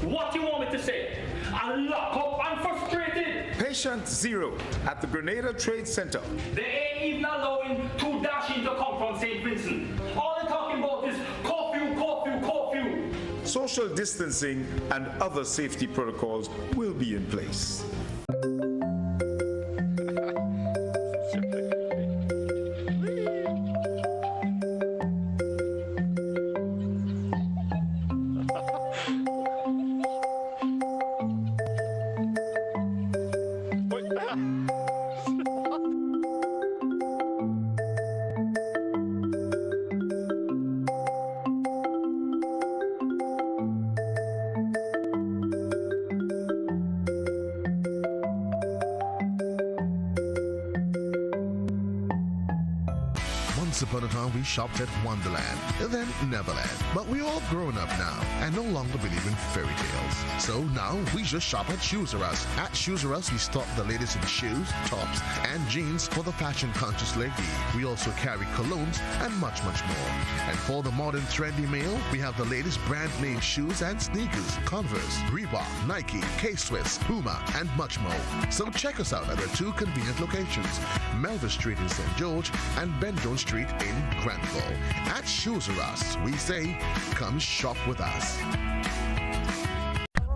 What do you want me to say? I'm locked up, I'm frustrated. Patient Zero at the Grenada Trade Center. They ain't even allowing 2 dashing to come from St. Vincent. All they're talking about is curfew, curfew, curfew. Social distancing and other safety protocols will be in place. Once upon a time, we shopped at Wonderland, then Neverland. But we're all grown up now and no longer believe in fairy tales. So now we just shop at Shoes R Us. At Shoes R Us, we stock the latest in shoes, tops, and jeans for the fashion-conscious lady. We also carry colognes and much, much more. And for the modern trendy male, we have the latest brand name shoes and sneakers, Converse, Reebok, Nike, K-Swiss, Puma, and much more. So check us out at our 2 convenient locations, Melville Street in St. George and Ben Jones Street in Granville. At Shoes R Us, we say, come shop with us.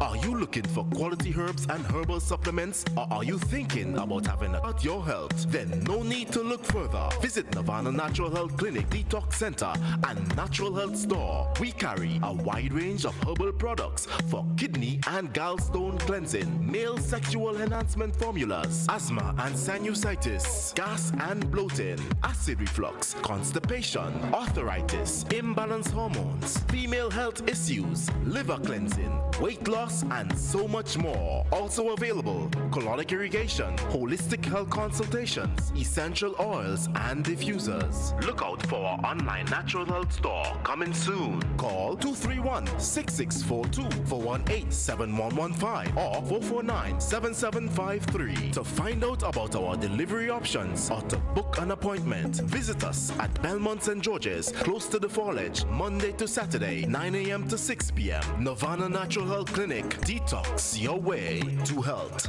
Are you looking for quality herbs and herbal supplements, or are you thinking about having about your health? Then no need to look further. Visit Nirvana Natural Health Clinic, Detox Center, and Natural Health Store. We carry a wide range of herbal products for kidney and gallstone cleansing, male sexual enhancement formulas, asthma and sinusitis, gas and bloating, acid reflux, constipation, arthritis, imbalanced hormones, female health issues, liver cleansing, weight loss, and so much more. Also available, colonic irrigation, holistic health consultations, essential oils, and diffusers. Look out for our online natural health store coming soon. Call 231-6642 for 18-7115 or 449-7753 to find out about our delivery options or to book an appointment. Visit us at Belmont St. George's, close to the Fallage, Monday to Saturday, 9 a.m. to 6 p.m. Nirvana Natural Health Clinic. Detox your way to health.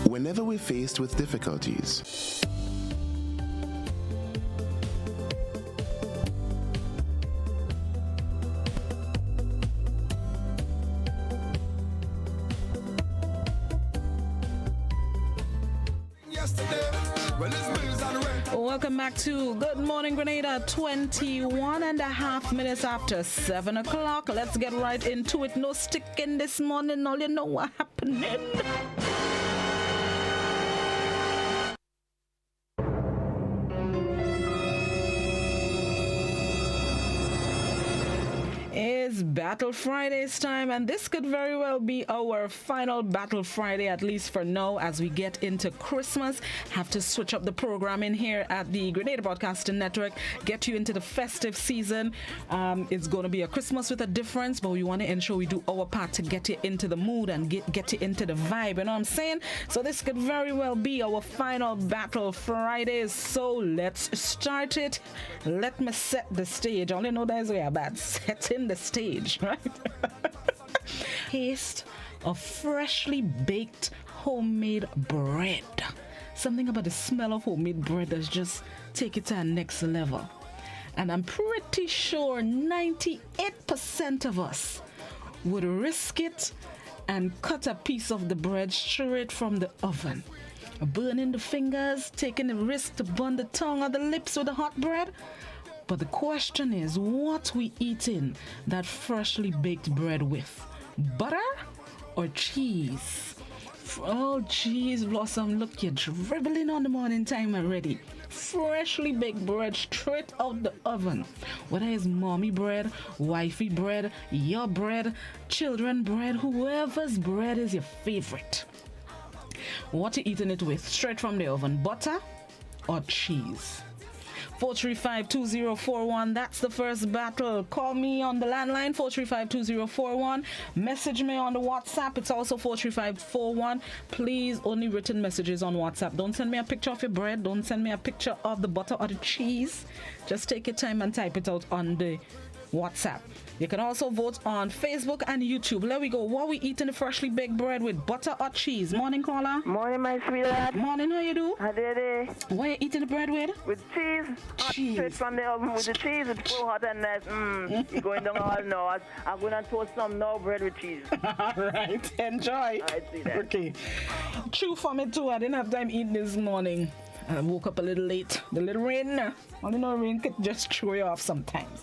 Whenever we're faced with difficulties, Welcome back to Good Morning Grenada, 21 and a half minutes after 7 o'clock. Let's get right into it. No sticking this morning. All you know what happening. It's Battle Friday's time, and this could very well be our final Battle Friday, at least for now, as we get into Christmas. Have to switch up the programming here at the Grenada Broadcasting Network, get you into the festive season. It's going to be a Christmas with a difference, but we want to ensure we do our part to get you into the mood and get you into the vibe, you know what I'm saying? So this could very well be our final Battle Friday, so let's start it. Let me set the stage. I only know that's way about setting the stage, right? Taste of freshly baked homemade bread. Something about the smell of homemade bread that's just take it to a next level. And I'm pretty sure 98% of us would risk it and cut a piece of the bread straight from the oven. Burning the fingers, taking the risk to burn the tongue or the lips with the hot bread. But the question is, what we eating that freshly baked bread with? Butter or cheese? Oh, cheese blossom, look, you're dribbling on the morning time already. Freshly baked bread straight out the oven. Whether it's mommy bread, wifey bread, your bread, children bread, whoever's bread is your favorite. What you eating it with? Straight from the oven, butter or cheese? 435-2041, that's the first battle. Call me on the landline, 435-2041. Message me on the WhatsApp, it's also 43541. Please, only written messages on WhatsApp. Don't send me a picture of your bread. Don't send me a picture of the butter or the cheese. Just take your time and type it out on the WhatsApp. You can also vote on Facebook and YouTube. There we go. What we eating the freshly baked bread with butter or cheese? Morning, caller. Morning, my sweetheart. Morning, how you do? How did What you eating the bread with? With cheese. Cheese. Straight from the oven with the cheese. It's so hot and nice. You're going down all now. I'm going to toast some now, bread with cheese. All right, enjoy. I see that. Okay. True for me too. I didn't have time eating this morning. I woke up a little late. The little rain. Only know rain could just throw you off sometimes.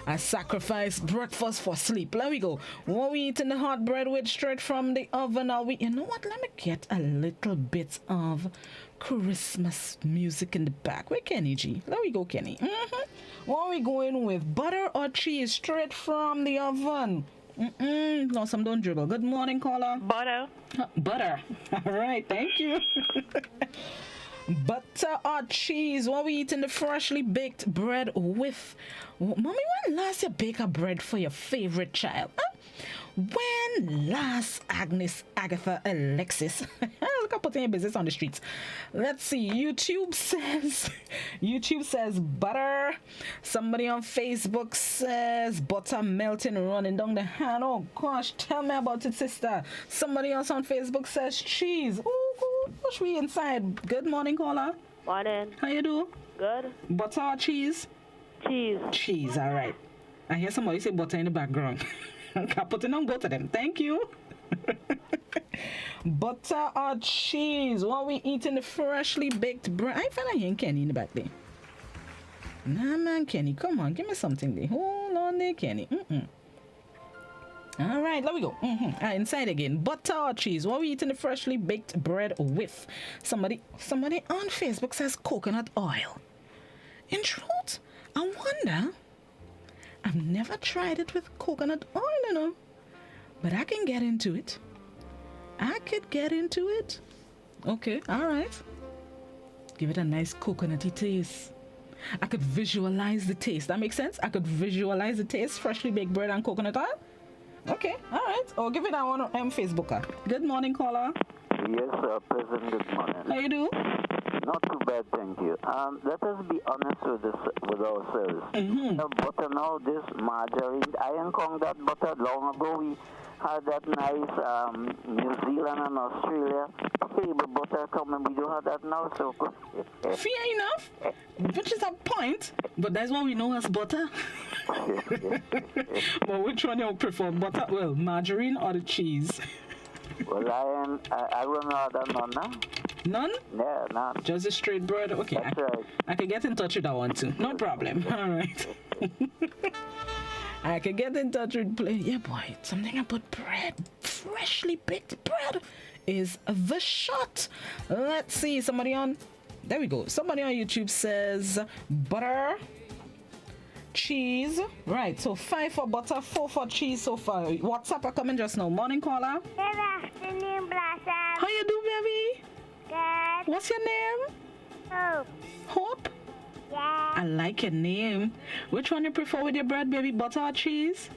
I sacrifice breakfast for sleep. There we go. What we eating the hot bread with straight from the oven? You know what? Let me get a little bit of Christmas music in the back. Where Kenny G? There we go, Kenny. What are we going with? Butter or cheese straight from the oven? No, some don't dribble. Good morning, caller. Butter. Butter. All right, thank you. Butter or cheese? What we eating the freshly baked bread with? Mommy, when last you bake a bread for your favorite child? Huh? When last, Agnes, Agatha, Alexis? Look at putting your business on the streets. Let's see. YouTube says butter. Somebody on Facebook says butter melting, running down the hand. Oh gosh, tell me about it, sister. Somebody else on Facebook says cheese. Ooh, push me inside. Good morning, caller. Morning. How you do? Good. Butter or cheese? Cheese. Cheese, all right. I hear somebody say butter in the background. I'm putting on both of them. Thank you. Butter or cheese? What we eating the freshly baked bread? I feel like hearing Kenny in the back there. Nah, man, Kenny, come on, give me something there. Hold on there, Kenny. All right, let me go. Inside again. Butter or cheese? What we eating the freshly baked bread with? Somebody on Facebook says coconut oil. In truth, I wonder. I've never tried it with coconut oil, you know, but I can get into it. I could get into it. Okay, all right. Give it a nice coconutty taste. I could visualize the taste. That makes sense? I could visualize the taste, freshly baked bread and coconut oil. Okay, all right. Or give it a one on Facebooker. Good morning, caller. Yes, President, good morning. How you do? Not too bad, thank you. Let us be honest with ourselves. The butter now, this margarine, I encountered that butter long ago. We had that nice New Zealand and Australia table butter coming. We don't have that now, so fair enough, which is a point, but that's what we know as butter. But which one you prefer, butter? Well, margarine or the cheese? Well, I run out of none now. None? Yeah, none. Just a straight bread? Okay. That's right. I can get in touch with that one too. No problem. All right. I can get in touch with yeah, boy. Something about bread. Freshly baked bread is the shot. Let's see. There we go. Somebody on YouTube says butter, cheese. Right. So 5 for butter, 4 for cheese so far. WhatsApp are coming just now. Morning, caller. Good afternoon, Blossom. How you do, baby? Good. What's your name? Hope. Hope? Yeah. I like your name. Which one you prefer with your bread, baby? Butter or cheese?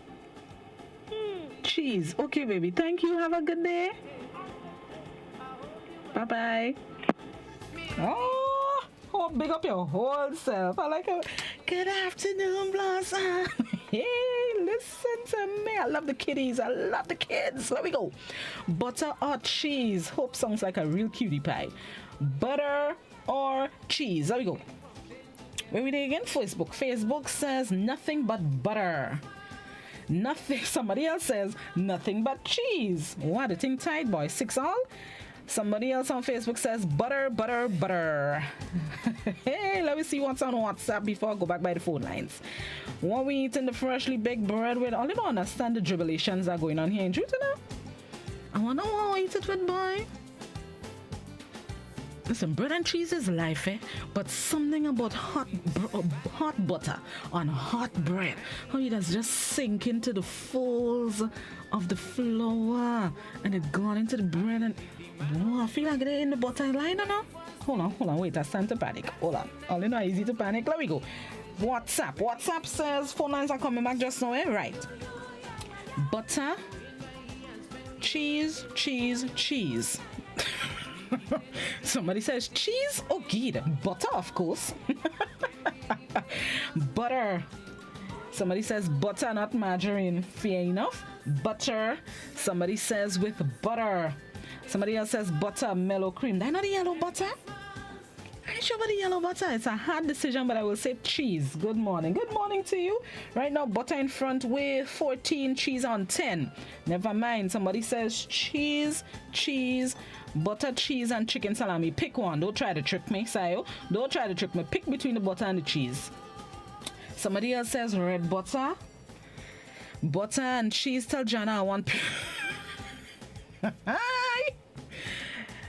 Cheese. Okay, baby. Thank you. Have a good day. Bye-bye. Oh, big up your whole self. I like it. Good afternoon, Blossom. Hey, listen to me. I love the kiddies. I love the kids. There we go. Butter or cheese? Hope sounds like a real cutie pie. Butter or cheese? There we go. Where we there again? Facebook. Facebook says nothing but butter. Nothing. Somebody else says nothing but cheese. What the thing tight, boy? 6 all? Somebody else on Facebook says butter, butter, butter. Hey, let me see what's on WhatsApp before I go back by the phone lines. What we eating the freshly baked bread with? I don't understand the dribulations that are going on here in truth, you know? I wonder what I eat it with, boy. Listen, bread and cheese is life, eh? But something about hot butter on hot bread. How it does just sink into the folds of the flour and it gone into the bread and I feel like they're in the butter line now. Hold on, wait, I stand to panic. Hold on. All you know, easy to panic. Let me go. WhatsApp says phone lines are coming back just now, eh? Right. Butter, cheese. Somebody says cheese? Oh, good. Butter, of course. Butter. Somebody says butter, not margarine. Fair enough. Butter. Somebody says with butter. Somebody else says butter, mellow cream. That not the yellow butter? I ain't sure about the yellow butter. It's a hard decision, but I will say cheese. Good morning. Good morning to you. Right now, butter in front with 14, cheese on 10. Never mind. Somebody says cheese, butter, cheese, and chicken salami. Pick one. Don't try to trick me, Sayo. Don't try to trick me. Pick between the butter and the cheese. Somebody else says red butter. Butter and cheese. Tell Jana I want... Hi.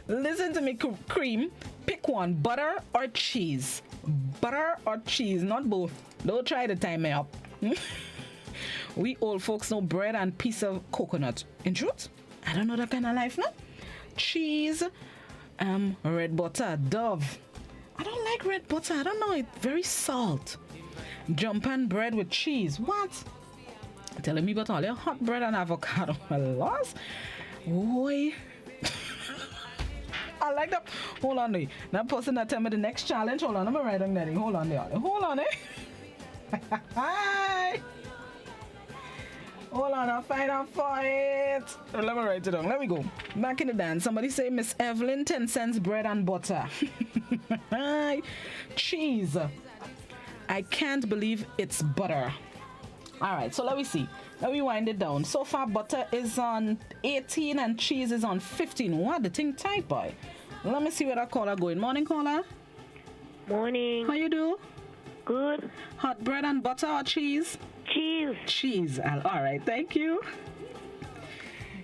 Listen to me, cream. Pick one, butter or cheese. Butter or cheese, not both. Don't try to time me up. We old folks know bread and piece of coconut. In truth, I don't know that kind of life, no? Cheese, red butter, Dove. I don't like red butter. I don't know, it's very salt. Jump pan bread with cheese. What? Telling me about all your hot bread and avocado. Lost? Boy. I like that. Hold on, there. That person that tell me the next challenge. Hold on, I'm right on that. Hold on there. Hold on, Hi. Hold on, I'll find out for it. Let me write it down. Let me go. Back in the dance. Somebody say Miss Evelyn, 10 cents bread and butter. Hi. Cheese. I can't believe it's butter. All right, so let me see. Let me wind it down. So far, butter is on 18 and cheese is on 15. What? The thing tight, boy. Let me see where that caller going. Morning, caller. Morning. How you do? Good. Hot bread and butter or cheese? Cheese. Cheese. All right, thank you.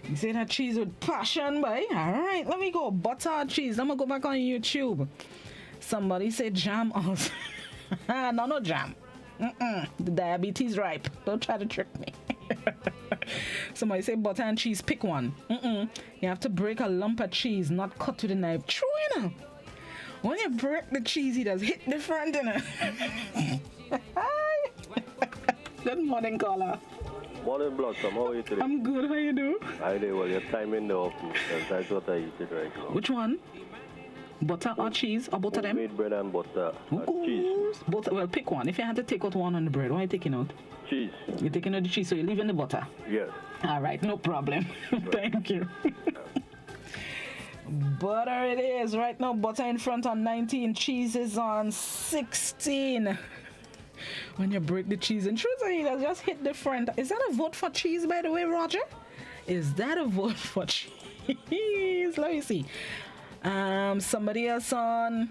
You say that cheese with passion, boy. All right, let me go. Butter or cheese. I'm going to go back on YouTube. Somebody say jam also. No jam. The diabetes ripe. Don't try to trick me. Somebody say butter and cheese. Pick one. You have to break a lump of cheese, not cut with a knife. True, you know. When you break the cheese, it does hit different, you know. Good morning, caller. Morning, Blossom. How are you today? I'm good. How you do? I do. Well, your time in the office. That's what I eat it right now. Which one? Butter or cheese, or both of them? Homemade bread and butter and cheese. Both. Well, pick one. If you had to take out one on the bread, what are you taking out? Cheese. You're taking out the cheese, so you're leaving the butter? Yes. All right, no problem. Thank you. Butter it is. Right now, butter in front on 19. Cheese is on 16. When you break the cheese, and truth it just hit different. Is that a vote for cheese, by the way, Roger? Is that a vote for cheese? Let me see. Somebody else on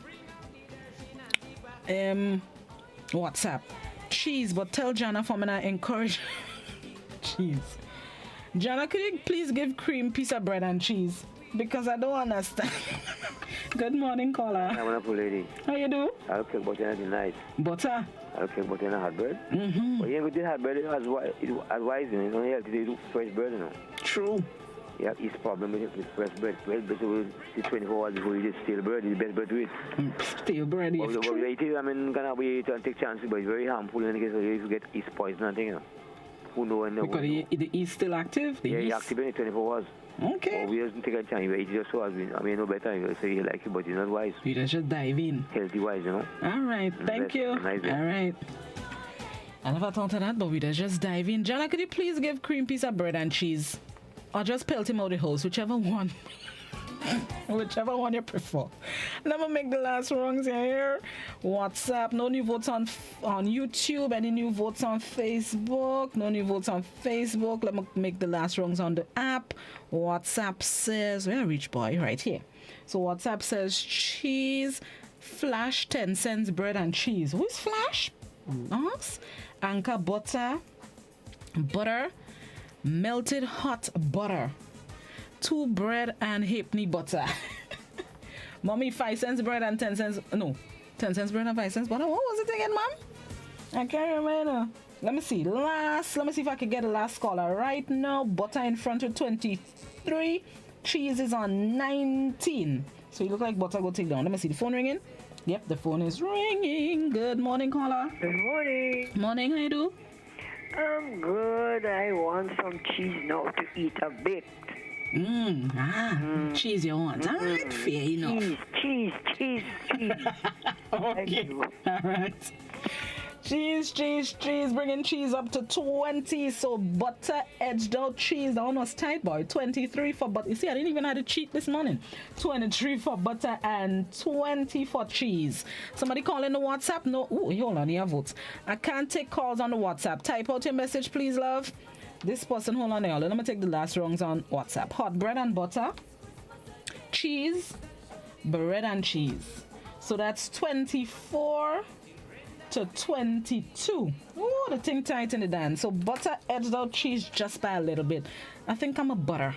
WhatsApp. Cheese, but tell Jana for me to encourage cheese. Jana, could you please give cream, piece of bread and cheese? Because I don't understand. Good morning, caller. I'm a lady. How you do? I'll cook butter in the night. Butter? I'll cook butter in a hot bread. Mm-hmm. But you ain't going to hot bread as wise, you know. It's only healthy to do fresh bread, you know. True. Yeah, it's problem with fresh bread. Well, better with 24 hours before you eat stale bread. It's the best bread to eat. Stale bread, yes. But we eat it, I mean, gonna we eat and take chances, but it's very harmful in the case of you get yeast poison and thing, you know. Who know and because the yeast still active? Yeah, it's active in 24 hours. Okay. But we just take a chance. You eat just so as I mean, no better. You say you like it, but you're not wise. You just dive in. Healthy wise, you know. All right, thank you. Nice all right. I never thought of that, but we just dive in. Jana, could you please give cream, piece of bread and cheese? Or just pelt him out the house, whichever one. Whichever one you prefer. Let me make the last wrongs here. WhatsApp, no new votes on YouTube. Any new votes on Facebook? No new votes on Facebook. Let me make the last wrongs on the app. WhatsApp says, where reach boy? Right here. So WhatsApp says cheese, Flash 10 cents bread and cheese. Who is Flash? Us. Anchor butter, melted hot butter, 2 bread and halfpenny butter. Mommy, 5 cents bread and 10 cents. No, 10 cents bread and 5 cents butter. What was it again, Mom? I can't remember. Let me see. Let me see if I can get a last caller. Right now, butter in front of 23. Cheese is on 19. So you look like butter go take down. Let me see the phone ringing. Yep, the phone is ringing. Good morning, caller. Good morning. Morning, how you do? I'm good. I want some cheese now to eat a bit. Cheese you want. All right, fair enough. Cheese. Okay. All right. Cheese, bringing cheese up to 20. So butter edged out cheese, that one was tight, boy. 23 for butter. You see, I didn't even have to cheat this morning. 23 for butter and 20 for cheese. Somebody calling the WhatsApp? No. Ooh, hold on, you have votes. I can't take calls on the WhatsApp. Type out your message, please, love. This person, hold on there. Let me take the last rungs on WhatsApp. Hot bread and butter, cheese, bread and cheese. So that's 24 to 22. Oh, the thing tight in the dance. So butter edged out cheese just by a little bit. I think I'm a butter.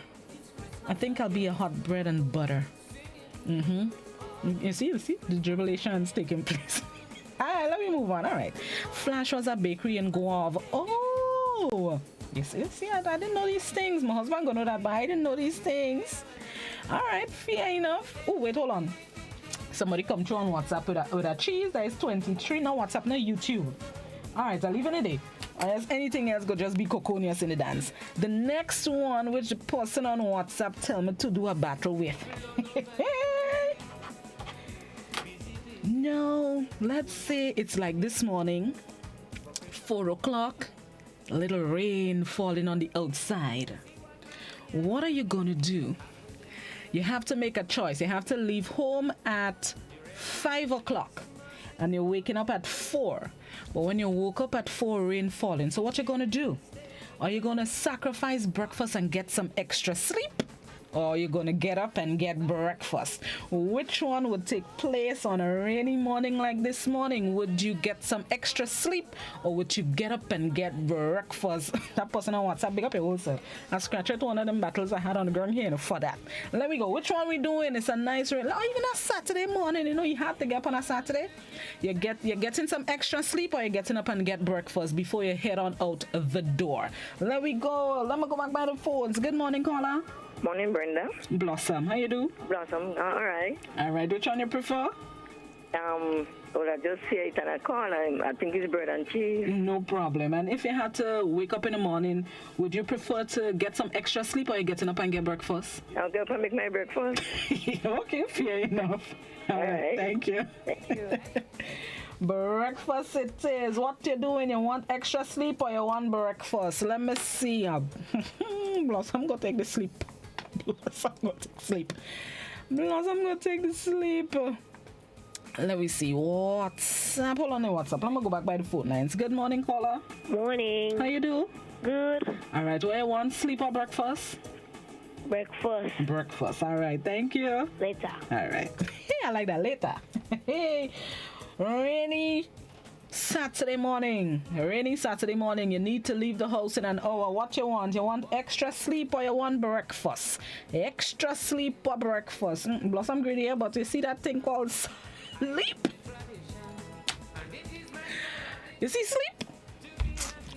I think I'll be a hot bread and butter. You see the jubilation's taking place. All right, let me move on. All right. Flash was a bakery in Guave. Oh, you see, I didn't know these things. My husband gonna know that, but I didn't know these things. All right, fair enough. Oh, wait, hold on. Somebody come through on WhatsApp with a cheese that is 23. Now WhatsApp, now YouTube. All right, I'll leave it a day. Or else anything else could just be coconius in the dance. The next one, which the person on WhatsApp tell me to do a battle with. No, let's say it's like this morning, 4 o'clock, a little rain falling on the outside. What are you gonna do? You have to make a choice. You have to leave home at 5 o'clock and you're waking up at 4. But when you woke up at 4, rain falling. So what you gonna do? Are you gonna sacrifice breakfast and get some extra sleep? Or you're going to get up and get breakfast? Which one would take place on a rainy morning like this morning? Would you get some extra sleep or would you get up and get breakfast? That person on WhatsApp, big up your whole self. I scratched out one of them battles I had on the ground here for that. Let me go. Which one we doing? It's a nice rain. Oh, even a Saturday morning, you have to get up on a Saturday. You're getting some extra sleep or you're getting up and get breakfast before you head on out the door. Let me go. Let me go back by the phones. Good morning, caller. Morning, Brenda. Blossom, how you do? Blossom, all right. All right, which one you prefer? Well, I just see it and I call. I think it's bread and cheese. No problem. And if you had to wake up in the morning, would you prefer to get some extra sleep or are you getting up and get breakfast? I'll get up and make my breakfast. Okay, fair enough. All right, thank you. Thank you. Breakfast it is. What you doing? You want extra sleep or you want breakfast? Let me see. Blossom, I'm going to take the sleep. Blossom, I'm going to take sleep. Blossom, I'm going to take the sleep. Let me see. WhatsApp. Hold on the WhatsApp. I'm going to go back by the phone lines. Good morning, caller. Morning. How you do? Good. All right. What you want? Sleep or breakfast? Breakfast. Breakfast. All right. Thank you. Later. All right. Hey, I like that. Later. Hey. Rainy Saturday morning. You need to leave the house in an hour. What you want? You want extra sleep or you want breakfast? Extra sleep or breakfast? Blossom greedy here, but you see that thing called sleep? You see sleep?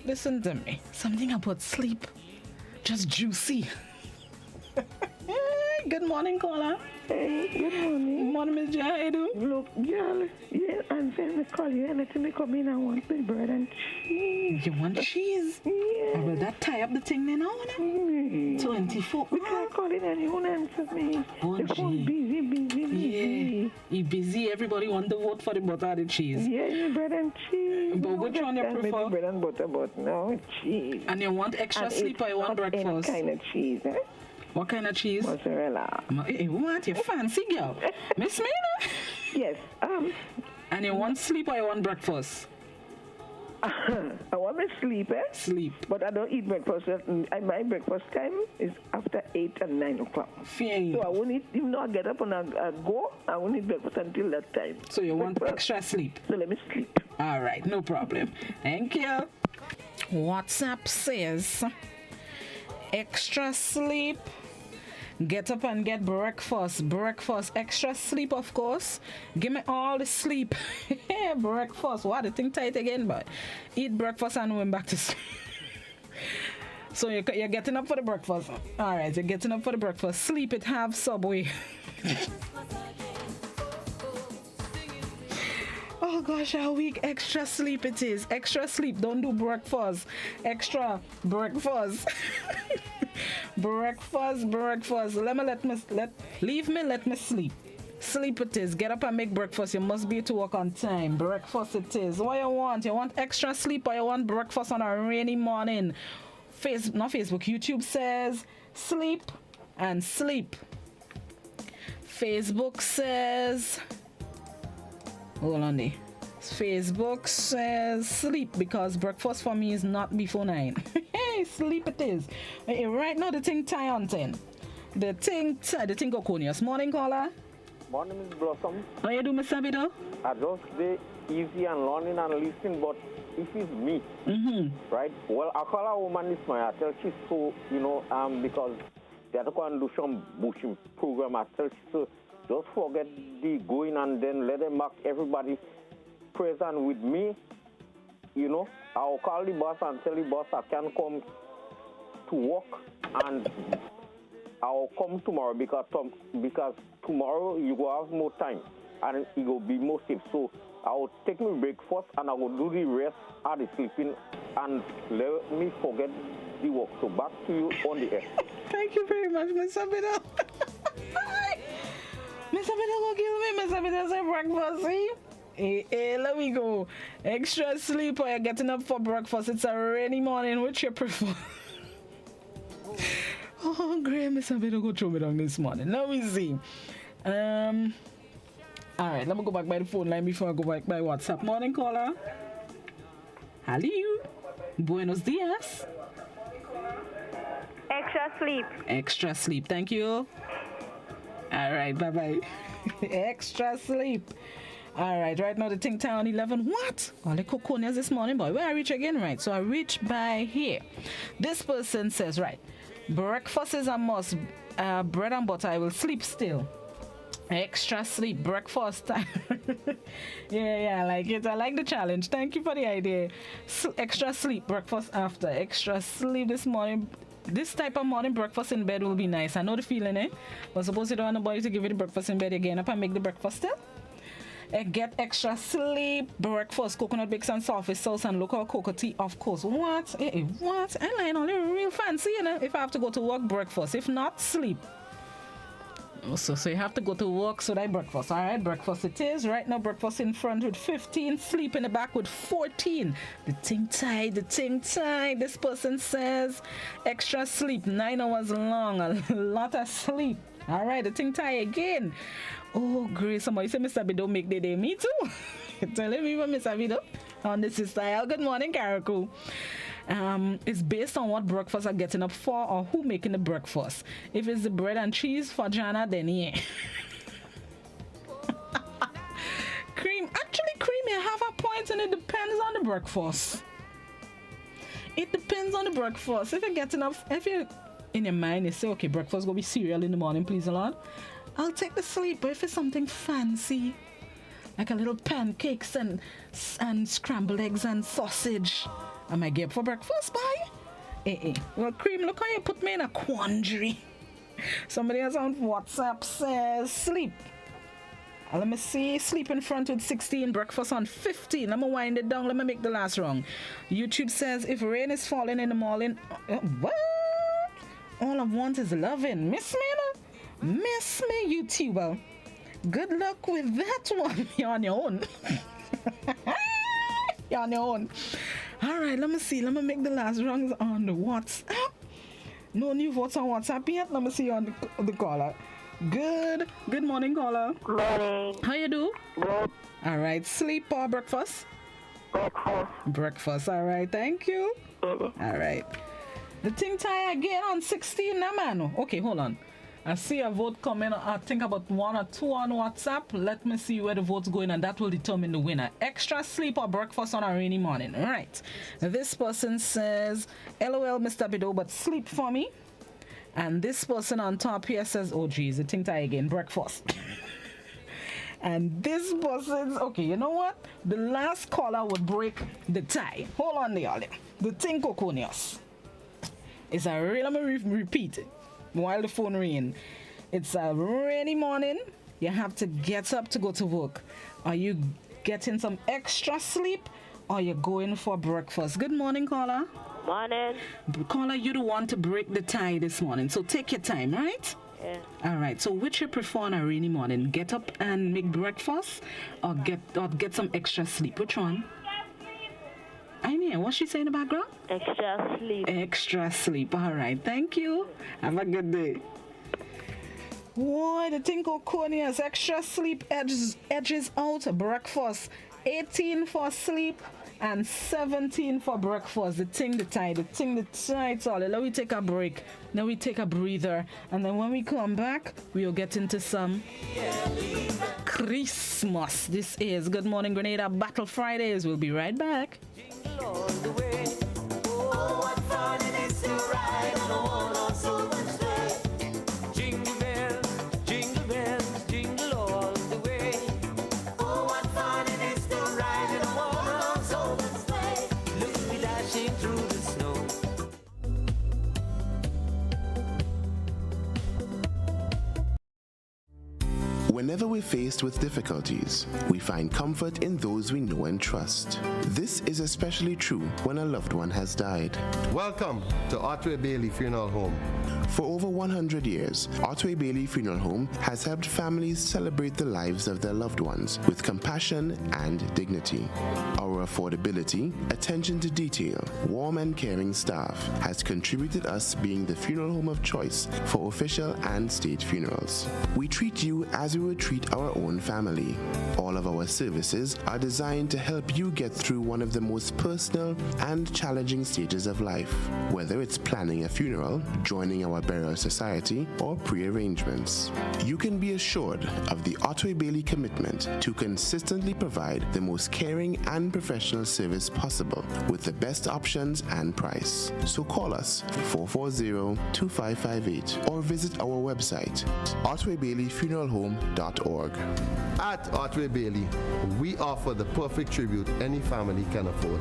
Listen to me. Something about sleep. Just juicy. Good morning, caller. Hey, good morning. Morning, Miss J. How you do? Look, girl, yeah, I'm saying I call you anything. I come in, I want my bread and cheese. You want cheese? Yeah. Will that tie up the thing then now? 24. We can't call it anyone answers me. Oh, the phone busy. Yeah. You busy. Everybody want to vote for the butter or the cheese. Yeah, bread and cheese. But which one you prefer? Bread and butter, but no, cheese. And you want extra sleep or you want breakfast? Any kind of cheese, eh? What kind of cheese? Mozzarella. Hey, what? You fancy girl? Miss me? Yes. And you want sleep or you want breakfast? I want to sleep, eh? Sleep. But I don't eat breakfast. My breakfast time is after 8 and 9 o'clock. Fair. So I won't eat, even though I get up and I go, I won't eat breakfast until that time. So you want extra sleep? So let me sleep. All right, no problem. Thank you. WhatsApp says, extra sleep. Get up and get breakfast. Breakfast. Extra sleep, of course. Give me all the sleep. Breakfast. What? The thing tight again, but eat breakfast and went back to sleep. So you're getting up for the breakfast. All right, you're getting up for the breakfast. Sleep it, have Subway. Oh gosh, how weak extra sleep it is. Extra sleep. Don't do breakfast. Extra breakfast. Breakfast. Let me sleep. Sleep it is. Get up and make breakfast. You must be to work on time. Breakfast it is. What you want? You want extra sleep or you want breakfast on a rainy morning? Not Facebook. YouTube says sleep and sleep. Facebook says, hold on there. Facebook says sleep because breakfast for me is not before 9. Hey, sleep it is. Hey, right now the thing tie on 10. The thing go conius. Morning caller. Morning, Miss Blossom. How you do, Mr. Bido? I just stay easy and learning and listening, but if it's me, right? Well, I call a woman this morning. I tell she's so, because they have to go and do some bushing program. I tell she so just forget the going and then let them mark everybody present with me. I'll call the boss and tell the boss I can come to work and I'll come tomorrow because tomorrow you will have more time and it will be more safe. So I will take my breakfast and I will do the rest of the sleeping and let me forget the work. So back to you on the air. Thank you very much, Mr. Bido. Mr. Bido go kill me. Mr. Bido say breakfast, see? Hey, let me go. Extra sleep or you're getting up for breakfast. It's a rainy morning. Which you prefer? Oh, great, Mr. Bido go throw me down this morning. Let me see. All right, let me go back by the phone line before I go back by WhatsApp. Morning caller. Hello. Buenos dias. Extra sleep. Extra sleep. Thank you. All right, bye-bye. Extra sleep. All right, right now the thing town 11. What? All the coconias this morning, boy. Where I reach again? Right, so I reach by here. This person says, right, breakfast is a must. Bread and butter, I will sleep still. Extra sleep, breakfast time. yeah, I like it. I like the challenge. Thank you for the idea. Extra sleep, breakfast after. Extra sleep this morning. This type of morning breakfast in bed will be nice. I know the feeling, eh? But suppose you don't want nobody to give you the breakfast in bed again. Up and make the breakfast still. Get extra sleep, breakfast, coconut bakes and saltfish sauce and local cocoa tea, of course. What? What? I line only real fancy, you know. If I have to go to work, breakfast. If not, sleep. So you have to go to work, so that breakfast. All right, breakfast it is. Right now, breakfast in front with 15, sleep in the back with 14. The thing tied. This person says extra sleep, 9 hours long, a lot of sleep. All right, the thing tie again. Oh, great. Somebody say Mr. Bido make the day. Me too. Telling me about Mr. Bido on this is style. Good morning, Karaku. It's based on what breakfast are getting up for or who making the breakfast. If it's the bread and cheese for Jana, then yeah. Cream may have a point and it depends on the breakfast. It depends on the breakfast. If you're getting up, if you're in your mind, you say, okay, breakfast gonna be cereal in the morning, please a lot. I'll take the sleep, but if it's something fancy, like a little pancakes and scrambled eggs and sausage, I might get for breakfast, bye. Well, Cream, look how you put me in a quandary. Somebody else on WhatsApp says sleep. Let me see. Sleep in front with 16, breakfast on 15. Let me wind it down. Let me make the last wrong. YouTube says if rain is falling in the morning, what? All I want is loving. Miss me, no? Miss me, YouTuber. Good luck with that one. You're on your own. You're on your own. All right, let me see. Let me make the last rungs on the WhatsApp. No new votes on WhatsApp yet. Let me see on the caller. Good morning, caller. Good morning. How you do? Good. All right, sleep or breakfast? Breakfast. All right, thank you. All right. The thing tie again on 16 now, man. Okay, hold on. I see a vote coming. I think about 1 or 2 on WhatsApp. Let me see where the vote's going, and that will determine the winner. Extra sleep or breakfast on a rainy morning. All right. This person says, LOL, Mr. Bido, but sleep for me. And this person on top here says, oh, geez, the thing tie again, breakfast. And this person's, okay, you know what? The last caller would break the tie. Hold on there, the thing coconius. It's a real, let me repeat it while the phone ring. It's a rainy morning. You have to get up to go to work. Are you getting some extra sleep or you're going for breakfast? Good morning, caller. Morning. Caller, you don't want to break the tie this morning, so take your time, right? Yeah. All right. So which you prefer on a rainy morning? Get up and make breakfast, or get some extra sleep? Which one? I mean, what's she saying in the background? Extra sleep. Extra sleep. All right. Thank you. Have a good day. Why the thing called Corneas? Extra sleep edges out breakfast. 18 for sleep and 17 for breakfast. The thing the tight. So let we take a break. Then we take a breather. And then when we come back, we'll get into some Christmas. This is Good Morning Grenada Battle Fridays. We'll be right back. Whenever we're faced with difficulties, we find comfort in those we know and trust. This is especially true when a loved one has died. Welcome to Otway Bailey Funeral Home. For over 100 years, Otway Bailey Funeral Home has helped families celebrate the lives of their loved ones with compassion and dignity. Our affordability, attention to detail, warm and caring staff has contributed us being the funeral home of choice for official and state funerals. We treat you as we would treat our own family. All of our services are designed to help you get through one of the most personal and challenging stages of life, whether it's planning a funeral, joining our burial society, or pre-arrangements. You can be assured of the Otway Bailey commitment to consistently provide the most caring and professional service possible with the best options and price. So call us 440-2558 or visit our website otwaybaileyfuneralhome.org. At Otway Bailey, we offer the perfect tribute any family can afford.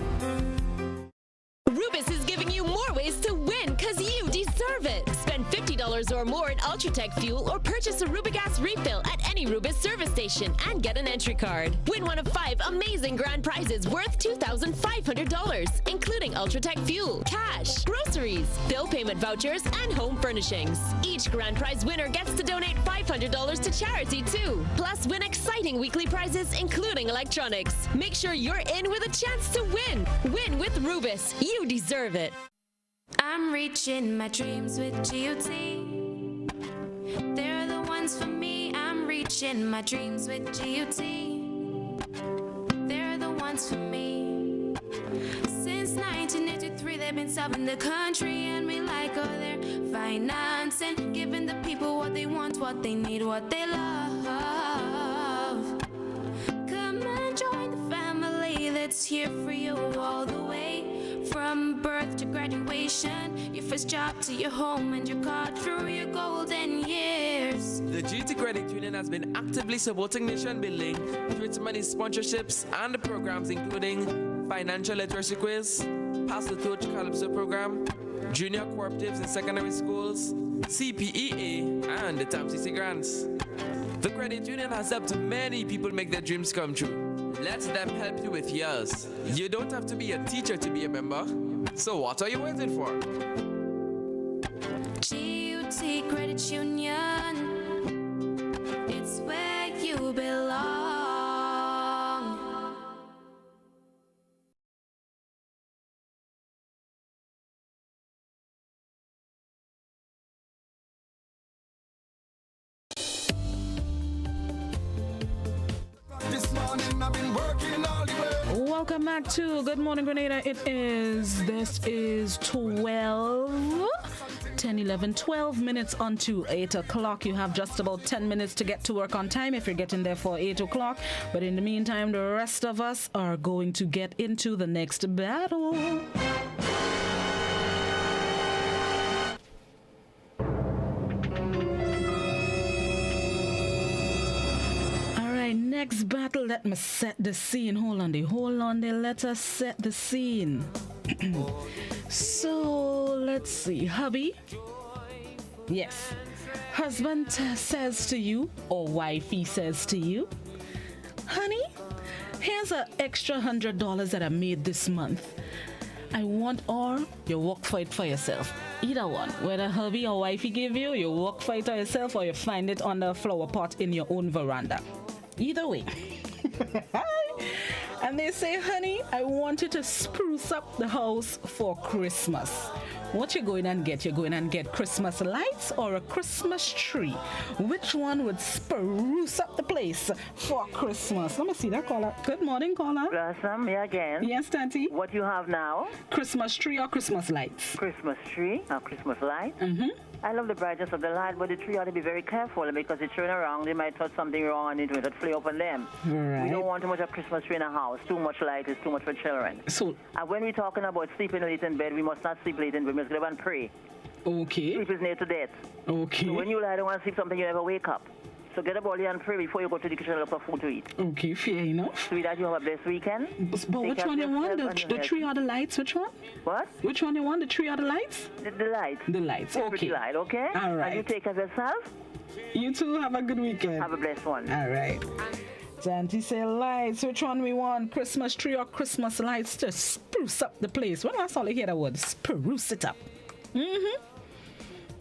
Rubis is giving you more ways to win because you deserve it. Spend $50 or more in Ultratech fuel or purchase a Rubigas refill at any Rubis service station and get an entry card. Win one of 5 amazing grand prizes worth $2,500, including Ultratech fuel, cash, groceries, bill payment vouchers, and home furnishings. Each grand prize winner gets to donate $500 to charity too. Plus, win exciting weekly prizes, including electronics. Make sure you're in with a chance to win. Win with Rubis. You deserve it. I'm reaching my dreams with GOT. They're the ones for me. I'm reaching my dreams with GOT. They're the ones for me. Since 1983, they've been serving the country, and we like all their financing, giving the people what they want, what they need, what they love. Come and join the family that's here for you all the way. From birth to graduation, your first job to your home, and your card through your golden years. The GT Credit Union has been actively supporting nation building through its many sponsorships and programs, including Financial Literacy Quiz, Pass the Torch Calypso Program, Junior Cooperatives in Secondary Schools, CPEA, and the TAMCC Grants. The credit union has helped many people make their dreams come true. Let them help you with yours. You don't have to be a teacher to be a member. So what are you waiting for? GUT Credit Union, it's where you belong. Welcome back to Good Morning Grenada. This is 12 minutes onto 8 o'clock. You have just about 10 minutes to get to work on time if you're getting there for 8 o'clock. But in the meantime, the rest of us are going to get into the next battle. Next battle, let me set the scene. Hold on there. Let us set the scene. So, let's see. Hubby? Yes. Husband says to you, or wifey says to you, honey, here's an extra $100 that I made this month. I want all you work for it for yourself. Either one. Whether hubby or wifey give you, you walk for it yourself, or you find it on the flower pot in your own veranda. Either way. And they say, honey, I want you to spruce up the house for Christmas. What you going and get? You're going and get Christmas lights or a Christmas tree? Which one would spruce up the place for Christmas? Let me see that caller. Good morning, caller. Blossom, me again. Yes, Tanty. What you have now? Christmas tree or Christmas lights? Christmas tree or Christmas light. Mm-hmm. I love the brightness of the light, but the tree ought to be very careful because it turn around, they might touch something wrong and it will flare up on them. Right. We don't want too much of Christmas tree in a house. Too much light is too much for children. So, and when we're talking about sleeping late in bed, we must not sleep late in bed. We must get up and pray. Okay. Sleep is near to death. Okay. So when you lie down and sleep something, you never wake up. So get up early and pray before you go to the kitchen and look for food to eat. Okay, fair enough. Sweetheart, you have a blessed weekend. But which one you want? The tree or the lights? Which one? What? Which one you want? The tree or the lights? The lights. The lights, okay. Pretty light, okay? All right. And you take care of yourself. You too, have a good weekend. Have a blessed one. All right. Santi say lights. Which one we want? Christmas tree or Christmas lights to spruce up the place? When last all I hear that word? Spruce it up. Mm-hmm.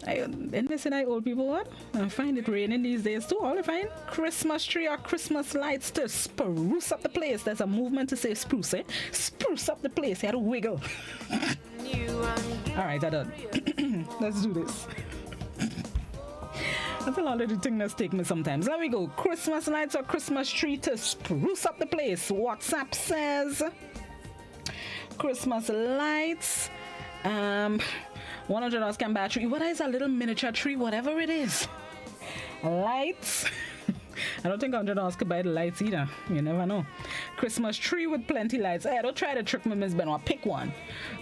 And listen, old people, what? I find it raining these days too. All I find Christmas tree or Christmas lights to spruce up the place. There's a movement to say spruce, eh? Spruce up the place. You had to wiggle. All right, I done. Let's do this. That's a lot of the thing that's take me sometimes. Let me go. Christmas lights or Christmas tree to spruce up the place. WhatsApp says Christmas lights. $100 can buy a tree. What is a little miniature tree? Whatever it is. Lights. I don't think $100 could buy the lights either. You never know. Christmas tree with plenty lights. Hey, don't try to trick me, Miss Benoit. Pick one.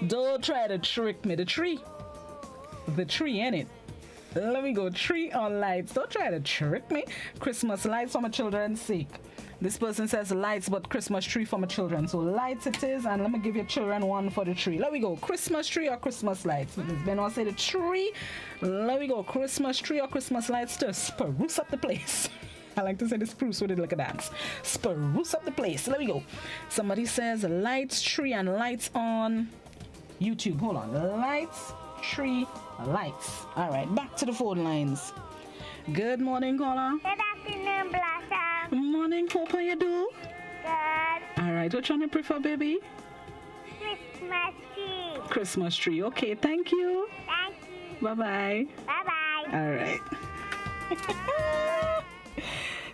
Don't try to trick me. The tree. The tree, ain't it? Let me go. Tree or lights. Don't try to trick me. Christmas lights for my children's sake. This person says lights, but Christmas tree for my children. So lights it is, and let me give your children one for the tree. Let me go. Christmas tree or Christmas lights? Then I'll say the tree. Let me go. Christmas tree or Christmas lights to spruce up the place. I like to say the spruce with it like a dance. Spruce up the place. Let me go. Somebody says lights, tree, and lights on YouTube. Hold on. Lights, tree, lights. All right, back to the phone lines. Good morning, caller. Good afternoon, Blossom. Morning, hope how you do? Good. All right, which one you prefer, baby? Christmas tree. Christmas tree. Okay, thank you. Thank you. Bye-bye. Bye-bye. All right.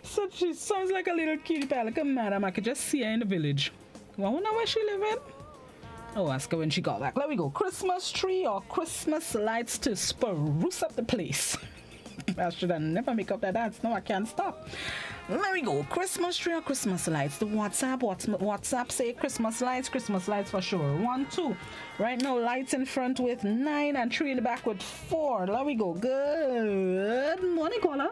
So she sounds like a little cutie pie, like a madam. I could just see her in the village. I wonder where she living. Oh, ask her when she got back. Let me go. Christmas tree or Christmas lights to spruce up the place. I should have never make up that dance. No, I can't stop. Let me go. Christmas tree or Christmas lights? The WhatsApp say Christmas lights for sure. 1, 2. Right now, lights in front with 9 and 3 in the back with 4. Let me go. Good morning, caller.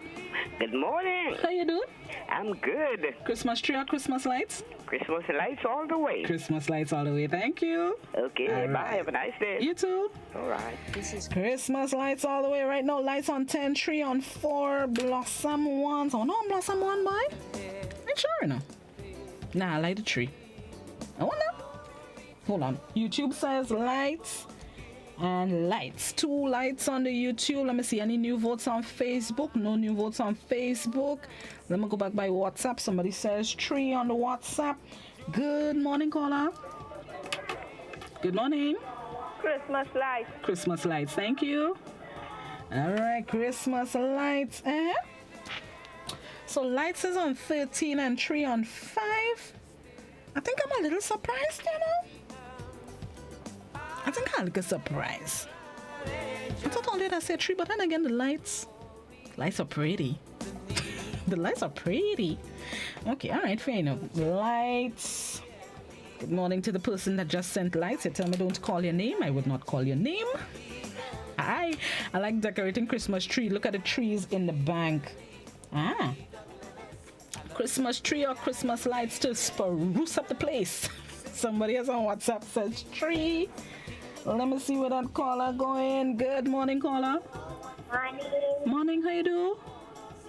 Good morning. How you doing? I'm good. Christmas tree or Christmas lights? Christmas lights all the way. Christmas lights all the way. Thank you. Okay, all bye. Right. Have a nice day. You too. All right. This is Christmas lights all the way. Right now, lights on 10, tree on 4, blossom 1. So, no, blossom 1, boy. Ain't sure enough. Nah, I like the tree. I wonder. Hold on. YouTube says lights and lights. 2 lights on the YouTube. Let me see. Any new votes on Facebook? No new votes on Facebook. Let me go back by WhatsApp. Somebody says tree on the WhatsApp. Good morning, caller. Good morning. Christmas lights. Christmas lights. Thank you. All right. Christmas lights. So lights is on 13 and tree on 5. I think I'm a little surprised, you know. I think I'll get surprised. I thought only I said tree, but then again, the lights are pretty. The lights are pretty. Okay, all right, fair enough. Lights. Good morning to the person that just sent lights. You tell me don't call your name. I would not call your name. I like decorating Christmas tree. Look at the trees in the bank. Christmas tree or Christmas lights to spruce up the place. Somebody else on WhatsApp says tree. Let me see where that caller going. Good morning, caller. Morning. Morning, how you do?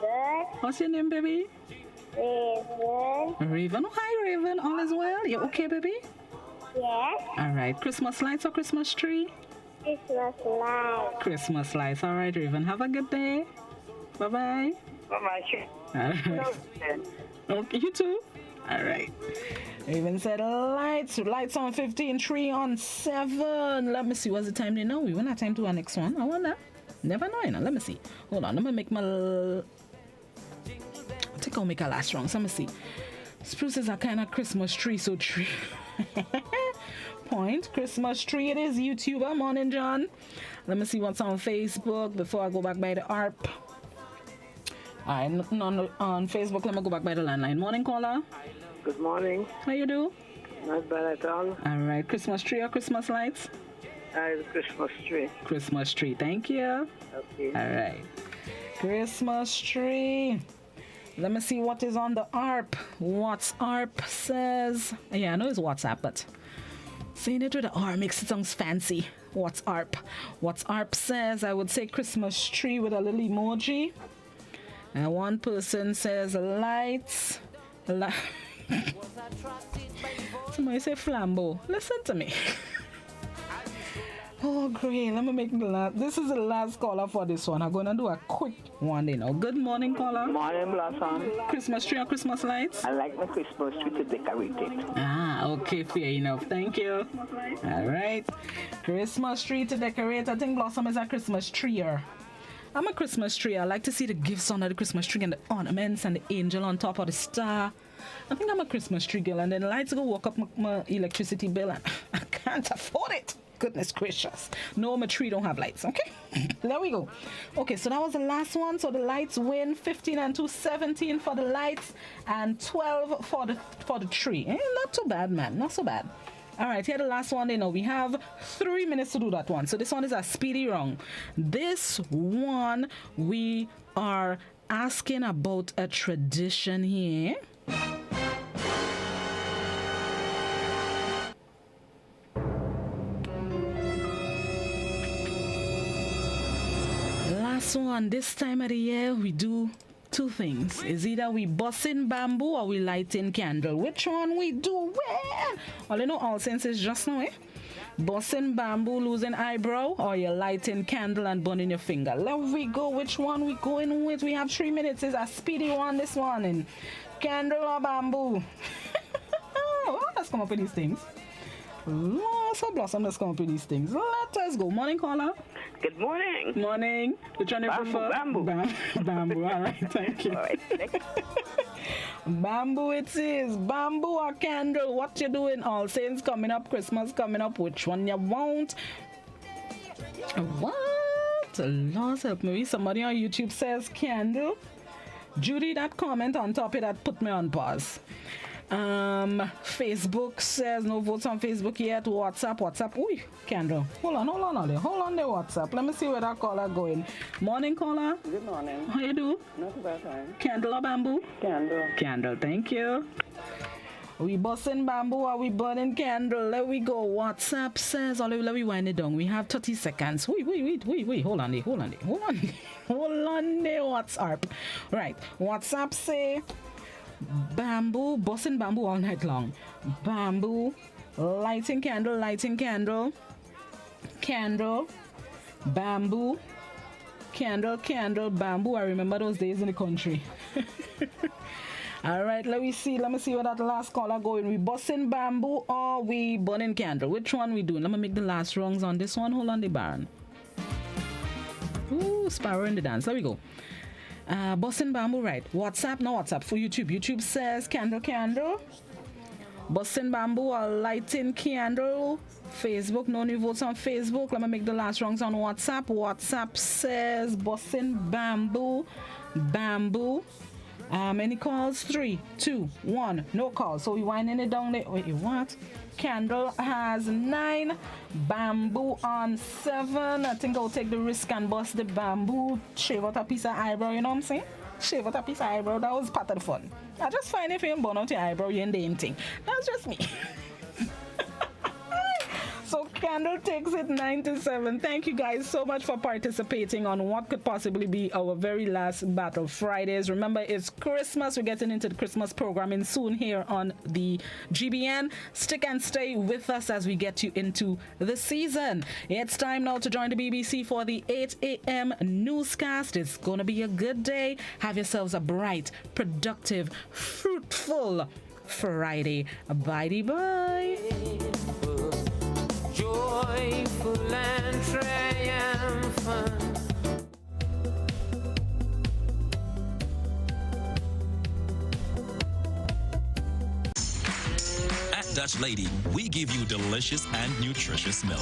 Good. What's your name, baby? Raven. Raven. Oh, hi, Raven. All is well? You okay, baby? Yes. All right. Christmas lights or Christmas tree? Christmas lights. Christmas lights. All right, Raven. Have a good day. Bye-bye. Bye-bye. All right. Okay, you too. All right. Raven said lights on 15, 3 on 7. Let me see. What's the time they know? We won't have time to our next one. I wonder. Never know, you know. Let me see. Hold on. Let me make my... I think I'll make a last wrong. So let me see. Spruces are kind of Christmas tree, so tree. Point. Christmas tree it is. YouTuber. Morning, John. Let me see what's on Facebook before I go back by the ARP. Alright, nothing on Facebook. Let me go back by the landline. Morning, caller. Good morning. How you do? Not bad at all. Alright, Christmas tree or Christmas lights? Christmas tree. Christmas tree, thank you. Okay. Alright. Christmas tree. Let me see what is on the ARP. What's ARP says? Yeah, I know it's WhatsApp, but saying it with the R makes it sound fancy. What's ARP? What's ARP says? I would say Christmas tree with a little emoji. And one person says lights. Somebody say flambeau. Listen to me. Oh, great. Let me make the last. This is the last caller for this one. I'm going to do a quick one, you know. Good morning, caller. Morning, Blossom. Christmas tree or Christmas lights? I like my Christmas tree to decorate it. Ah, okay. Fair enough. Thank you. All right. Christmas tree to decorate. I think Blossom is a Christmas treeer. I'm a Christmas tree. I like to see the gifts under the Christmas tree and the ornaments and the angel on top of the star. I think I'm a Christmas tree girl. And then the lights go walk up my electricity bill and I can't afford it. Goodness gracious. No, my tree don't have lights. Okay. There we go. Okay, so that was the last one. So the lights win 15 and 2, 17 for the lights and 12 for the tree. Not too bad, man. Not so bad. All right, here the last one. You know, we have 3 minutes to do that one. So this one is a speedy round. This one we are asking about a tradition here. Last one. This time of the year we do two things. Is either we busting bamboo or we lighting candle. Which one we do? Well, all you know, all senses just now, eh? Busting bamboo, losing eyebrow, or you lighting candle and burning your finger. Let we go. Which one we going with? We have 3 minutes. It's a speedy one this morning. Candle or bamboo? Oh, let's come up with these things. So Blossom, let's come up with these things. Let us go. Morning, caller. Good morning. Morning. Which one you prefer? Bamboo. Bamboo. All right. Thank you. All right. Bamboo it is. Bamboo or candle? What you doing? All Saints coming up. Christmas coming up. Which one you want? What? Lord help me. Somebody on YouTube says candle. Judy, that comment on top of that put me on pause. Facebook says no votes on Facebook yet. WhatsApp. Ooh, candle. Hold on, Ollie. Hold on the WhatsApp. Let me see where that caller going. Morning, caller. Good morning. How you do? Not bad time. Candle or bamboo? Candle. Candle, thank you. We busting bamboo or we burning candle? Let we go. WhatsApp says, let we wind it down. We have 30 seconds. Wait. Hold on there. Hold on there, WhatsApp. Right. WhatsApp say bamboo, busting bamboo all night long. Bamboo, lighting candle, candle, bamboo, candle, bamboo. I remember those days in the country. All right, let me see where that last caller going. We busting bamboo or we burning candle? Which one we doing? Let me make the last rungs on this one. Hold on the Baron. Ooh, Sparrow in the dance. There we go. Busting bamboo, right? WhatsApp, no WhatsApp for YouTube. YouTube says candle. Busting bamboo or lighting candle. Facebook, no new votes on Facebook. Let me make the last rungs on WhatsApp. WhatsApp says busting bamboo. Any calls? 3, 2, 1. No calls. So we winding it down there. Wait, what? Candle has 9. Bamboo on 7. I think I'll take the risk and bust the bamboo. Shave out a piece of eyebrow, you know what I'm saying? Shave out a piece of eyebrow. That was part of the fun. I just find if you burn out your eyebrow, you ain't the same thing. That's just me. So Candle takes it 9-7. Thank you guys so much for participating on what could possibly be our very last Battle Fridays. Remember, it's Christmas. We're getting into the Christmas programming soon here on the GBN. Stick and stay with us as we get you into the season. It's time now to join the BBC for the 8 a.m. newscast. It's going to be a good day. Have yourselves a bright, productive, fruitful Friday. Bye-bye. Joyful and triumphant. At Dutch Lady, we give you delicious and nutritious milk.